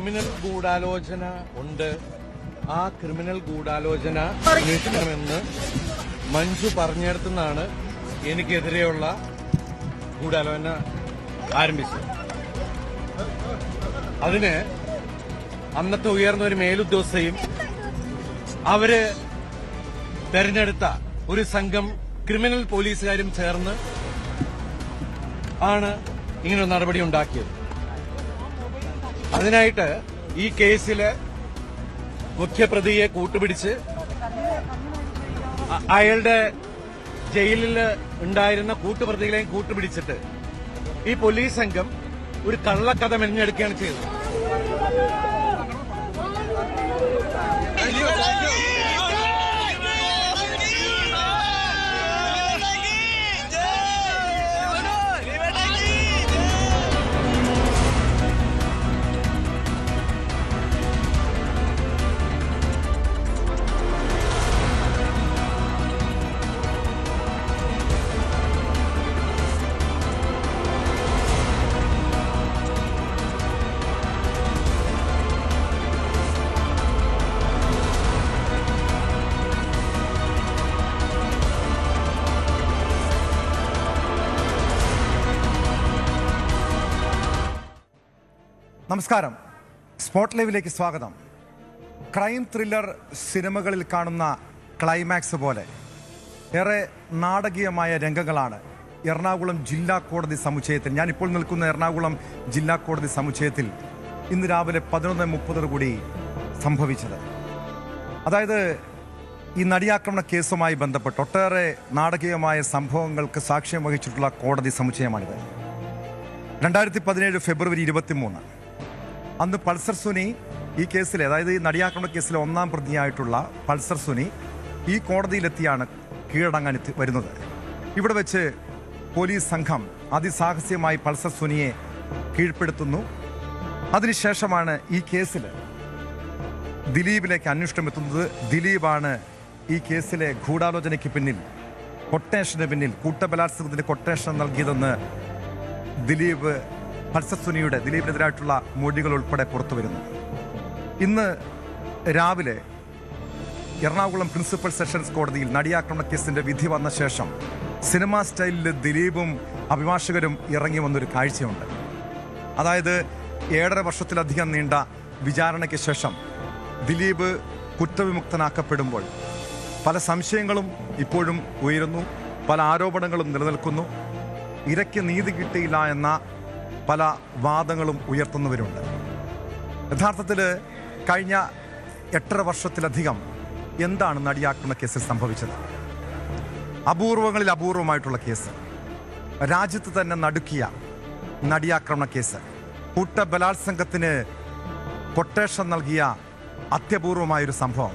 Criminal ഗൂഢാലോചന ഉണ്ട്. ആ ക്രിമിനൽ ഗൂഢാലോചന അന്വേഷിക്കണമെന്ന് മഞ്ജു പറഞ്ഞിടത്തുനിന്നാണ് എനിക്കെതിരെയുള്ള ഗൂഢാലോചന ആരംഭിച്ചത്. അതിന് അന്നത്തെ ഉയർന്ന ഒരു മേലുദ്യോഗസ്ഥയും അവര് തെരഞ്ഞെടുത്ത ഒരു സംഘം ക്രിമിനൽ പോലീസുകാരും ചേർന്ന് ആണ് ഇങ്ങനൊരു നടപടി ഉണ്ടാക്കിയത്. അതിനായിട്ട് ഈ കേസിലെ മുഖ്യപ്രതിയെ കൂട്ടുപിടിച്ച് അയാളുടെ ജയിലിൽ ഉണ്ടായിരുന്ന കൂട്ടുപ്രതികളെയും കൂട്ടുപിടിച്ചിട്ട് ഈ പോലീസ് സംഘം ഒരു കള്ളക്കഥ മെനഞ്ഞെടുക്കുകയാണ് ചെയ്തത്. നമസ്കാരം, സ്പോട്ട് ലൈവിലേക്ക് സ്വാഗതം. ക്രൈം ത്രില്ലർ സിനിമകളിൽ കാണുന്ന ക്ലൈമാക്സ് പോലെ ഏറെ നാടകീയമായ രംഗങ്ങളാണ് എറണാകുളം ജില്ലാ കോടതി സമുച്ചയത്തിൽ, ഞാനിപ്പോൾ നിൽക്കുന്ന എറണാകുളം ജില്ലാ കോടതി സമുച്ചയത്തിൽ ഇന്ന് രാവിലെ 11:30 സംഭവിച്ചത്. അതായത് ഈ നടിയാക്രമണ കേസുമായി ബന്ധപ്പെട്ട് ഒട്ടേറെ നാടകീയമായ സംഭവങ്ങൾക്ക് സാക്ഷ്യം വഹിച്ചിട്ടുള്ള കോടതി സമുച്ചയമാണിത്. 2017 ഫെബ്രുവരി 23 അന്ന് പൾസർ സുനി ഈ കേസിലെ, അതായത് ഈ നടിയാക്രമണ കേസിലെ ഒന്നാം പ്രതിയായിട്ടുള്ള പൾസർ സുനി ഈ കോടതിയിലെത്തിയാണ് കീഴടങ്ങാൻ വരുന്നത്. ഇവിടെ വെച്ച് പോലീസ് സംഘം അതിസാഹസ്യമായി പൾസർ സുനിയെ കീഴ്പ്പെടുത്തുന്നു. അതിനുശേഷമാണ് ഈ കേസിൽ ദിലീപിലേക്ക് അന്വേഷണം എത്തുന്നത്. ദിലീപാണ് ഈ കേസിലെ ഗൂഢാലോചനയ്ക്ക് പിന്നിൽ, കൊട്ടേഷന് പിന്നിൽ, കൂട്ടബലാത്സംഗത്തിന് കൊട്ടേഷൻ നൽകിയതെന്ന് ദിലീപിനെതിരായിട്ടുള്ള മൊഴികൾ ഉൾപ്പെടെ പുറത്തു വരുന്നു. ഇന്ന് രാവിലെ എറണാകുളം പ്രിൻസിപ്പൽ സെഷൻസ് കോടതിയിൽ നടിയാക്രമണ കേസിന്റെ വിധി വന്ന ശേഷം സിനിമാ സ്റ്റൈലിൽ ദിലീപും അഭിഭാഷകരും ഇറങ്ങി വന്നൊരു കാഴ്ചയുണ്ട്. അതായത് 7.5 വർഷത്തിലധികം നീണ്ട വിചാരണയ്ക്ക് ശേഷം ദിലീപ് കുറ്റവിമുക്തനാക്കപ്പെടുമ്പോൾ പല സംശയങ്ങളും ഇപ്പോഴും ഉയരുന്നു, പല ആരോപണങ്ങളും നിലനിൽക്കുന്നു. ഇരയ്ക്ക് നീതി കിട്ടിയില്ല എന്ന പല വാദങ്ങളും ഉയർത്തുന്നവരുണ്ട്. യഥാർത്ഥത്തിൽ കഴിഞ്ഞ 8.5 വർഷത്തിലധികം എന്താണ് നടിയാക്രമണ കേസിൽ സംഭവിച്ചത്? അപൂർവങ്ങളിൽ അപൂർവമായിട്ടുള്ള കേസ്, രാജ്യത്ത് തന്നെ നടുക്കിയ നടിയാക്രമണ കേസ്, കൂട്ടബലാത്സംഗത്തിന് കൊട്ടേഷൻ നൽകിയ അത്യപൂർവമായൊരു സംഭവം.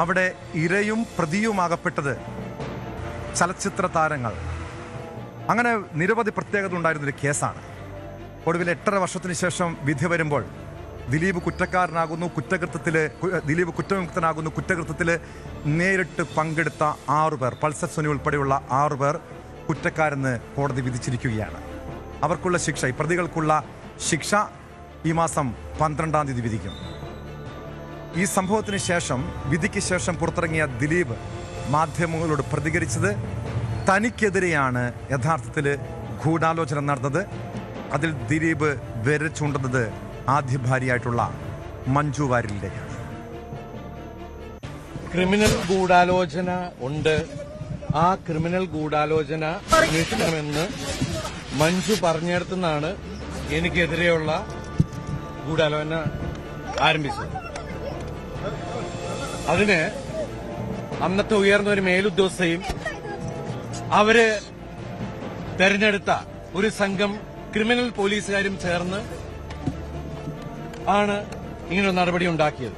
അവിടെ ഇരയും പ്രതിയുമാകപ്പെട്ടത് ചലച്ചിത്ര താരങ്ങൾ. അങ്ങനെ നിരവധി പ്രത്യേകത ഉണ്ടായിരുന്നൊരു കേസാണ്. ഒടുവിൽ 8.5 വർഷത്തിന് ശേഷം വിധി വരുമ്പോൾ ദിലീപ് കുറ്റക്കാരനാകുന്നു, ദിലീപ് കുറ്റവിമുക്തനാകുന്നു. കുറ്റകൃത്യത്തിൽ നേരിട്ട് പങ്കെടുത്ത 6 പേർ, പൾസർ സുനി ഉൾപ്പെടെയുള്ള 6 പേർ കുറ്റക്കാരെന്ന് കോടതി വിധിച്ചിരിക്കുകയാണ്. അവർക്കുള്ള ശിക്ഷ, ഈ പ്രതികൾക്കുള്ള ശിക്ഷ ഈ മാസം 12-ാം തീയതി വിധിക്കും. ഈ സംഭവത്തിന് ശേഷം, വിധിക്ക് ശേഷം പുറത്തിറങ്ങിയ ദിലീപ് മാധ്യമങ്ങളോട് പ്രതികരിച്ചത് തനിക്കെതിരെയാണ് യഥാർത്ഥത്തിൽ ഗൂഢാലോചന നടന്നത്. അതിൽ ദിലീപ് വിരൽ ചൂണ്ടുന്നത് ആദ്യ ഭാര്യയായിട്ടുള്ള മഞ്ജു വാര്യലിലേക്കാണ്. ക്രിമിനൽ ഗൂഢാലോചന ഉണ്ട്. ആ ക്രിമിനൽ ഗൂഢാലോചന അന്വേഷിക്കണമെന്ന് മഞ്ജു പറഞ്ഞിടത്തുനിന്നാണ് എനിക്കെതിരെയുള്ള ഗൂഢാലോചന ആരംഭിച്ചത്. അതിന് അന്നത്തെ ഉയർന്ന ഒരു മേലുദ്യോഗസ്ഥയും അവര് തെരഞ്ഞെടുത്ത ഒരു സംഘം ക്രിമിനൽ പോലീസുകാരും ചേർന്ന് ആണ് ഇങ്ങനൊരു നടപടി ഉണ്ടാക്കിയത്.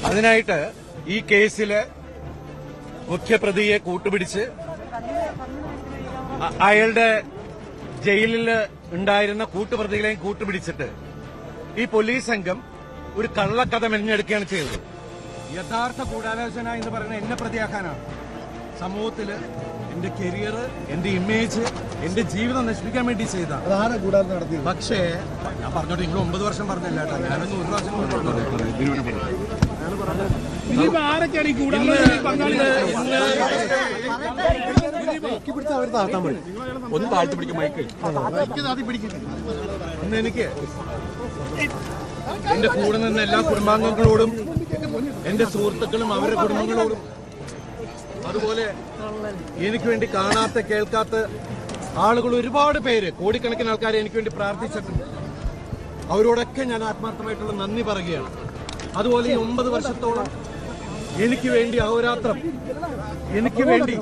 അതിനായിട്ട് ഈ കേസിലെ മുഖ്യപ്രതിയെ കൂട്ടുപിടിച്ച് അയാളുടെ ജയിലിൽ ഉണ്ടായിരുന്ന കൂട്ടുപ്രതികളെയും കൂട്ടുപിടിച്ചിട്ട് ഈ പോലീസ് സംഘം ഒരു കള്ളക്കഥ മെനഞ്ഞെടുക്കുകയാണ് ചെയ്തത്. യഥാർത്ഥ ഗൂഢാലോചന എന്ന് പറയുന്നത് എന്നെ പ്രതിയാക്കാനാണ്. സമൂഹത്തില് എന്റെ കരിയർ, എന്റെ ഇമേജ്, എന്റെ ജീവിതം നശിപ്പിക്കാൻ വേണ്ടി ചെയ്ത. പക്ഷേ ഞാൻ പറഞ്ഞോട്ടെ, നിങ്ങൾ 9 വർഷം പറഞ്ഞല്ല കേട്ടോ, ഞാനൊന്ന് 1 പ്രാവശ്യം ഇന്ന് എനിക്ക് എന്റെ കൂടെ നിന്ന് എല്ലാ കുടുംബാംഗങ്ങളോടും, എന്റെ സുഹൃത്തുക്കളും അവരുടെ കുടുംബങ്ങളോടും, അതുപോലെ എനിക്ക് വേണ്ടി കാണാത്ത കേൾക്കാത്ത ആളുകൾ ഒരുപാട് പേര്, കോടിക്കണക്കിന് ആൾക്കാരെ എനിക്ക് വേണ്ടി പ്രാർത്ഥിച്ചിട്ടുണ്ട്. അവരോടൊക്കെ ഞാൻ ആത്മാർത്ഥമായിട്ടുള്ള നന്ദി പറയുകയാണ്. അതുപോലെ ഈ 9 വർഷത്തോളം എനിക്ക് വേണ്ടി അഹോരാത്രം എനിക്ക് വേണ്ടി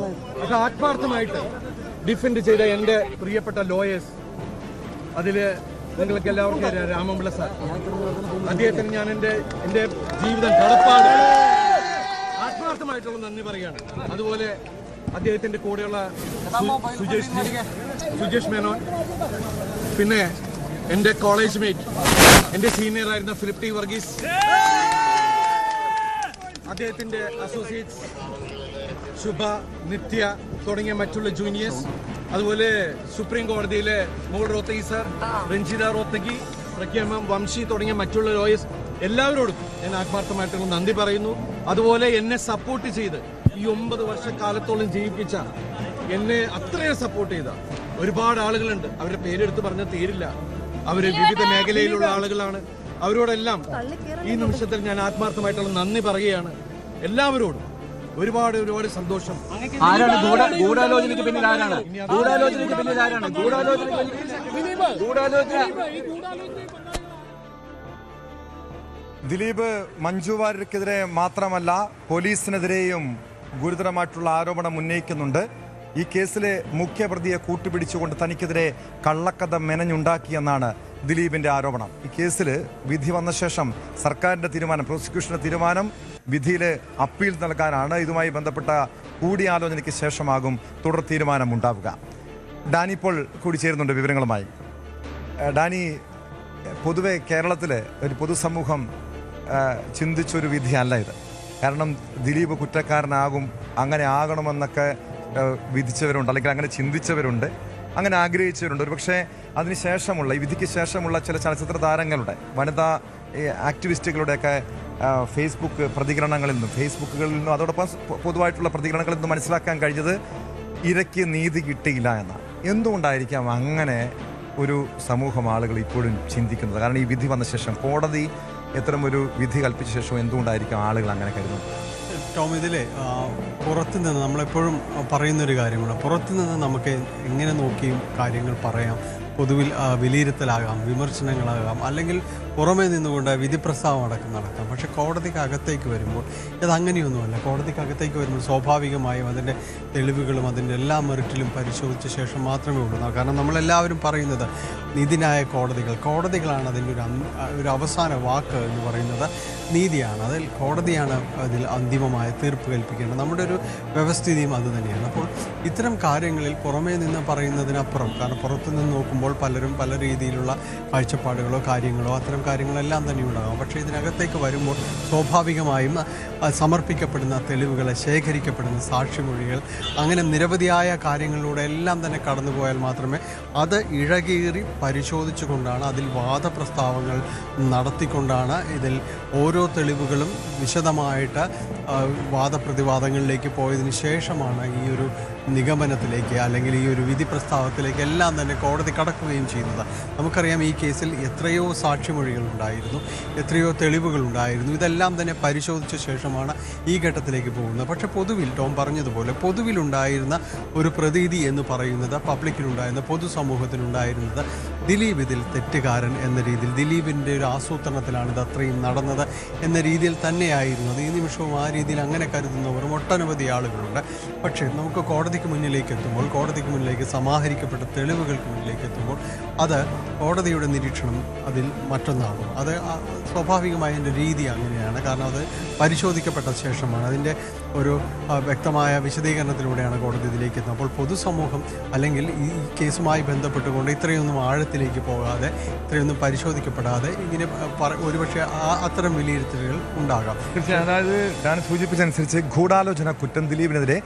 അത് ആത്മാർത്ഥമായിട്ട് ഡിഫെൻഡ് ചെയ്ത എന്റെ പ്രിയപ്പെട്ട ലോയേഴ്സ്, അതില് നിങ്ങൾക്ക് എല്ലാവർക്കും അറിയാം രാമൻപിള്ള സാർ, അദ്ദേഹത്തിന് ഞാൻ എന്റെ ജീവിതം കടപ്പാട് ആത്മാർത്ഥമായിട്ടുള്ള നന്ദി പറയുകയാണ്. അതുപോലെ അദ്ദേഹത്തിന്റെ കൂടെയുള്ള സുജേഷ് മേനോൻ, പിന്നെ എന്റെ കോളേജ് മേറ്റ്, എന്റെ സീനിയർ ആയിരുന്ന ഫിലിപ്പ് ടി വർഗീസ്, അദ്ദേഹത്തിന്റെ അസോസിയേറ്റ്സ് ശുഭ, നിത്യ തുടങ്ങിയ മറ്റുള്ള ജൂനിയേഴ്സ്, അതുപോലെ സുപ്രീം കോടതിയിലെ മോൾ റോത്തഗി സർ, രഞ്ജിത റോത്തഗി, പ്രഖ്യാമം വംശി തുടങ്ങിയ മറ്റുള്ള ലോയേഴ്സ്, എല്ലാവരോടും ഞാൻ ആത്മാർത്ഥമായിട്ടുള്ള നന്ദി പറയുന്നു. അതുപോലെ എന്നെ സപ്പോർട്ട് ചെയ്ത് ഈ 9 വർഷക്കാലത്തോളം ജീവിപ്പിച്ച, എന്നെ അത്രയും സപ്പോർട്ട് ചെയ്ത ഒരുപാട് ആളുകളുണ്ട്. അവരുടെ പേരെടുത്ത് പറഞ്ഞാൽ തീരില്ല. അവര് വിവിധ മേഖലയിലുള്ള ആളുകളാണ്. അവരോടെല്ലാം ഈ നിമിഷത്തിൽ ഞാൻ ആത്മാർത്ഥമായിട്ടുള്ള നന്ദി പറയുകയാണ്. എല്ലാവരോടും ഒരുപാട് ഒരുപാട് സന്തോഷം. ആരാണ് ഗൂഢാലോചനയ്ക്ക് പിന്നിൽ? ആരാണ് ഗൂഢാലോചനയ്ക്ക് പിന്നിൽ? ആരാണ് ഗൂഢാലോചന? ദിലീപ് മഞ്ജു വാര്യർക്കെതിരെ മാത്രമല്ല പോലീസിനെതിരെയും ഗുരുതരമായിട്ടുള്ള ആരോപണം ഉന്നയിക്കുന്നുണ്ട്. ഈ കേസിലെ മുഖ്യപ്രതിയെ കൂട്ടുപിടിച്ചുകൊണ്ട് തനിക്കെതിരെ കള്ളക്കഥ മെനഞ്ഞുണ്ടാക്കിയെന്നാണ് ദിലീപിന്റെ ആരോപണം. ഈ കേസിൽ വിധി വന്ന ശേഷം സർക്കാരിന്റെ തീരുമാനം, പ്രോസിക്യൂഷന്റെ തീരുമാനം, വിധിയിൽ അപ്പീൽ നൽകാനാണ്. ഇതുമായി ബന്ധപ്പെട്ട കൂടിയാലോചനയ്ക്ക് ശേഷമാകും തുടർ തീരുമാനം ഉണ്ടാവുക. ഡാനി ഇപ്പോൾ കൂടി ചേരുന്നുണ്ട് വിവരങ്ങളുമായി. ഡാനി, പൊതുവെ കേരളത്തിലെ ഒരു പൊതുസമൂഹം ചിന്തിച്ചൊരു വിധിയല്ല ഇത്. കാരണം ദിലീപ് കുറ്റക്കാരനാകും, അങ്ങനെ ആകണമെന്നൊക്കെ വിധിച്ചവരുണ്ട്, അല്ലെങ്കിൽ അങ്ങനെ ചിന്തിച്ചവരുണ്ട്, അങ്ങനെ ആഗ്രഹിച്ചവരുണ്ട്. ഒരു പക്ഷേ അതിനുശേഷമുള്ള, ഈ വിധിക്ക് ശേഷമുള്ള ചില ചലച്ചിത്ര താരങ്ങളുടെ, വനിതാ ആക്ടിവിസ്റ്റുകളുടെയൊക്കെ ഫേസ്ബുക്ക് പ്രതികരണങ്ങളിൽ നിന്നും, ഫേസ്ബുക്കുകളിൽ നിന്നും, അതോടൊപ്പം പൊതുവായിട്ടുള്ള പ്രതികരണങ്ങളിൽ നിന്നും മനസ്സിലാക്കാൻ കഴിഞ്ഞത് ഇരയ്ക്ക് നീതി കിട്ടിയില്ല എന്നാണ്. എന്തുകൊണ്ടായിരിക്കാം അങ്ങനെ ഒരു സമൂഹം ആളുകൾ ഇപ്പോഴും ചിന്തിക്കുന്നത്? കാരണം ഈ വിധി വന്ന ശേഷം, കോടതി ഇത്തരമൊരു വിധി കൽപ്പിച്ച ശേഷം എന്തുകൊണ്ടായിരിക്കും ആളുകൾ അങ്ങനെ കരുതുന്നത്? ടോം, ഇതിലെ പുറത്തുനിന്ന് നമ്മളെപ്പോഴും പറയുന്നൊരു കാര്യമാണ്, പുറത്തുനിന്ന് നമുക്ക് എങ്ങനെ നോക്കിയും കാര്യങ്ങൾ പറയാം. പൊതുവിൽ വിലയിരുത്തലാകാം, വിമർശനങ്ങളാകാം, അല്ലെങ്കിൽ പുറമേ നിന്നുകൊണ്ട് വിധിപ്രസ്താവം അടക്കം നടക്കാം. പക്ഷേ കോടതിക്കകത്തേക്ക് വരുമ്പോൾ ഇതങ്ങനെയൊന്നുമല്ല. കോടതിക്കകത്തേക്ക് വരുമ്പോൾ സ്വാഭാവികമായും അതിൻ്റെ തെളിവുകളും അതിൻ്റെ എല്ലാ മെറിറ്റിലും പരിശോധിച്ച ശേഷം മാത്രമേ ഉള്ളൂ. കാരണം നമ്മളെല്ലാവരും പറയുന്നത് നീതിന്യായ കോടതികളാണ് അതിൻ്റെ ഒരു അവസാന വാക്ക് എന്ന് പറയുന്നത് നീതിയാണ്. അതിൽ കോടതിയാണ് അതിൽ അന്തിമമായ തീർപ്പ് കൽപ്പിക്കേണ്ടത്. നമ്മുടെ ഒരു വ്യവസ്ഥിതിയും അതുതന്നെയാണ്. അപ്പോൾ ഇത്തരം കാര്യങ്ങളിൽ പുറമേ നിന്ന് പറയുന്നതിനപ്പുറം, കാരണം പുറത്തു നിന്ന് നോക്കുമ്പോൾ പലരും പല രീതിയിലുള്ള കാഴ്ചപ്പാടുകളോ കാര്യങ്ങളോ അത്തരം കാര്യങ്ങളെല്ലാം തന്നെ ഉണ്ടാകും. പക്ഷേ ഇതിനകത്തേക്ക് വരുമ്പോൾ സ്വാഭാവികമായും സമർപ്പിക്കപ്പെടുന്ന തെളിവുകൾ, ശേഖരിക്കപ്പെടുന്ന സാക്ഷിമൊഴികൾ, അങ്ങനെ നിരവധിയായ കാര്യങ്ങളിലൂടെ എല്ലാം തന്നെ കടന്നുപോയാൽ മാത്രമേ അത് ഇഴകീറി പരിശോധിച്ചു കൊണ്ടാണ്, അതിൽ വാദപ്രസ്താവങ്ങൾ നടത്തിക്കൊണ്ടാണ്, ഇതിൽ ഓരോ തെളിവുകളും വിശദമായിട്ട് വാദപ്രതിവാദങ്ങളിലേക്ക് പോയതിന് ശേഷമാണ് ഈ ഒരു നിഗമനത്തിലേക്ക്, അല്ലെങ്കിൽ ഈ ഒരു വിധി പ്രസ്താവത്തിലേക്ക് എല്ലാം തന്നെ കോടതി കടക്കുകയും ചെയ്യുന്നത്. നമുക്കറിയാം ഈ കേസിൽ എത്രയോ സാക്ഷിമൊഴികൾ ഉണ്ടായിരുന്നു, എത്രയോ തെളിവുകൾ ഉണ്ടായിരുന്നു. ഇതെല്ലാം തന്നെ പരിശോധിച്ച ശേഷമാണ് ഈ ഘട്ടത്തിലേക്ക് പോകുന്നത്. പക്ഷേ പൊതുവിൽ ടോം പറഞ്ഞതുപോലെ പൊതുവിലുണ്ടായിരുന്ന ഒരു പ്രതീതി എന്ന് പറയുന്നത്, പബ്ലിക്കിലുണ്ടായിരുന്ന, പൊതുസമൂഹത്തിലുണ്ടായിരുന്നത് ദിലീപ് ഇതിൽ തെറ്റുകാരൻ എന്ന രീതിയിൽ, ദിലീപിൻ്റെ ഒരു ആസൂത്രണത്തിലാണ് ഇത് അത്രയും നടന്നത് എന്ന രീതിയിൽ തന്നെയായിരുന്നു. ഈ നിമിഷവും ആ രീതിയിൽ അങ്ങനെ കരുതുന്നവരും ഒട്ടനവധി ആളുകളുണ്ട്. പക്ഷേ നമുക്ക് കോടതിക്ക് മുന്നിലേക്ക് എത്തുമ്പോൾ, കോടതിക്ക് മുന്നിലേക്ക് സമാഹരിക്കപ്പെട്ട തെളിവുകൾക്ക് മുന്നിലേക്ക് എത്തുമ്പോൾ അത് കോടതിയുടെ നിരീക്ഷണം അതിൽ മറ്റൊന്നാകും. അത് സ്വാഭാവികമായ എൻ്റെ രീതി അങ്ങനെയാണ്. കാരണം അത് പരിശോധിക്കപ്പെട്ട ശേഷമാണ്, അതിൻ്റെ ഒരു വ്യക്തമായ വിശദീകരണത്തിലൂടെയാണ് കോടതി ഇതിലേക്ക് എത്തുന്നത്. അപ്പോൾ പൊതുസമൂഹം അല്ലെങ്കിൽ ഈ കേസുമായി ബന്ധപ്പെട്ടുകൊണ്ട് ഇത്രയൊന്നും ആഴത്തിലേക്ക് പോകാതെ, ഇത്രയൊന്നും പരിശോധിക്കപ്പെടാതെ ഇങ്ങനെ ഒരുപക്ഷെ അത്തരം വിലയിരുത്തലുകൾ ഉണ്ടാകാം. തീർച്ചയായും. അതായത് ഞാൻ സൂചിപ്പിച്ചതനുസരിച്ച് ഗൂഢാലോചന കുറ്റം ദിലീപിനെതിരെ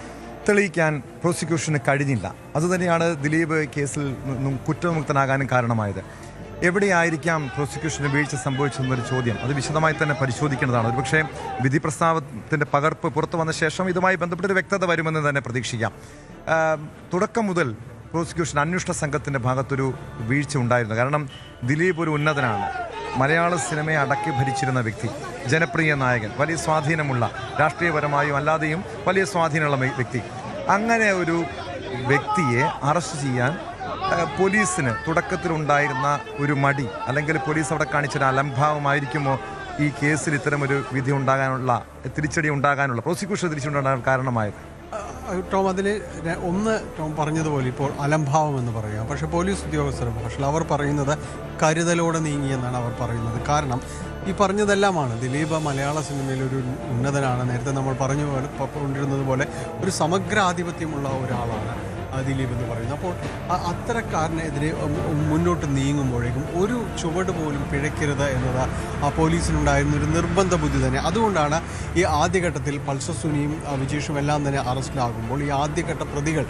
തെളിയിക്കാൻ പ്രോസിക്യൂഷന് കഴിഞ്ഞില്ല. അതുതന്നെയാണ് ദിലീപ് കേസിൽ നിന്നും കുറ്റവിമുക്തനാകാനും കാരണമായത്. എവിടെയായിരിക്കാം പ്രോസിക്യൂഷന് വീഴ്ച സംഭവിച്ചതെന്നൊരു ചോദ്യം അത് വിശദമായി തന്നെ പരിശോധിക്കേണ്ടതാണ്. ഒരുപക്ഷേ വിധി പ്രസ്താവത്തിൻ്റെ പകർപ്പ് പുറത്തു വന്ന ശേഷം ഇതുമായി ബന്ധപ്പെട്ടൊരു വ്യക്തത വരുമെന്ന് തന്നെ പ്രതീക്ഷിക്കാം. തുടക്കം മുതൽ പ്രോസിക്യൂഷൻ അന്വേഷണ സംഘത്തിൻ്റെ ഭാഗത്തൊരു വീഴ്ച ഉണ്ടായിരുന്നു. കാരണം ദിലീപ് ഒരു ഉന്നതനാണ്, മലയാള സിനിമയെ അടക്കി ഭരിച്ചിരുന്ന വ്യക്തി, ജനപ്രിയ നായകൻ, വലിയ സ്വാധീനമുള്ള, രാഷ്ട്രീയപരമായും അല്ലാതെയും വലിയ സ്വാധീനമുള്ള വ്യക്തി. അങ്ങനെ ഒരു വ്യക്തിയെ അറസ്റ്റ് ചെയ്യാൻ പോലീസിന് തുടക്കത്തിലുണ്ടായിരുന്ന ഒരു മടി, അല്ലെങ്കിൽ പോലീസ് അവിടെ കാണിച്ചൊരു അലംഭാവമായിരിക്കുമോ ഈ കേസിൽ ഇത്തരമൊരു വിധി ഉണ്ടാകാനുള്ള, തിരിച്ചടി ഉണ്ടാകാനുള്ള, പ്രോസിക്യൂഷൻ തിരിച്ചുണ്ടാകാൻ കാരണമായത്? ടോം, അതിൽ ടോം പറഞ്ഞതുപോലെ ഇപ്പോൾ അലംഭാവം എന്ന് പറയാം. പക്ഷേ പോലീസ് ഉദ്യോഗസ്ഥർ പക്ഷേ അവർ പറയുന്നത് കരുതലോടെ നീങ്ങിയെന്നാണ് അവർ പറയുന്നത്. കാരണം ഈ പറഞ്ഞതെല്ലാമാണ്. ദിലീപ് മലയാള സിനിമയിൽ ഒരു ഉന്നതനാണ്. നേരത്തെ നമ്മൾ പറഞ്ഞുകൊണ്ടിരുന്നത് പോലെ ഒരു സമഗ്രാധിപത്യമുള്ള ഒരാളാണ് ദിലീപ് എന്ന് പറയുന്നത്. അപ്പോൾ അത്തരക്കാരനെതിരെ മുന്നോട്ട് നീങ്ങുമ്പോഴേക്കും ഒരു ചുവട് പോലും പിഴയ്ക്കരുത് എന്നത് ആ പോലീസിനുണ്ടായിരുന്ന ഒരു നിർബന്ധ ബുദ്ധി തന്നെ. അതുകൊണ്ടാണ് ഈ ആദ്യഘട്ടത്തിൽ പൾസർ സുനിയും വിജീഷും എല്ലാം തന്നെ അറസ്റ്റിലാകുമ്പോൾ ഈ ആദ്യഘട്ട പ്രതികൾ,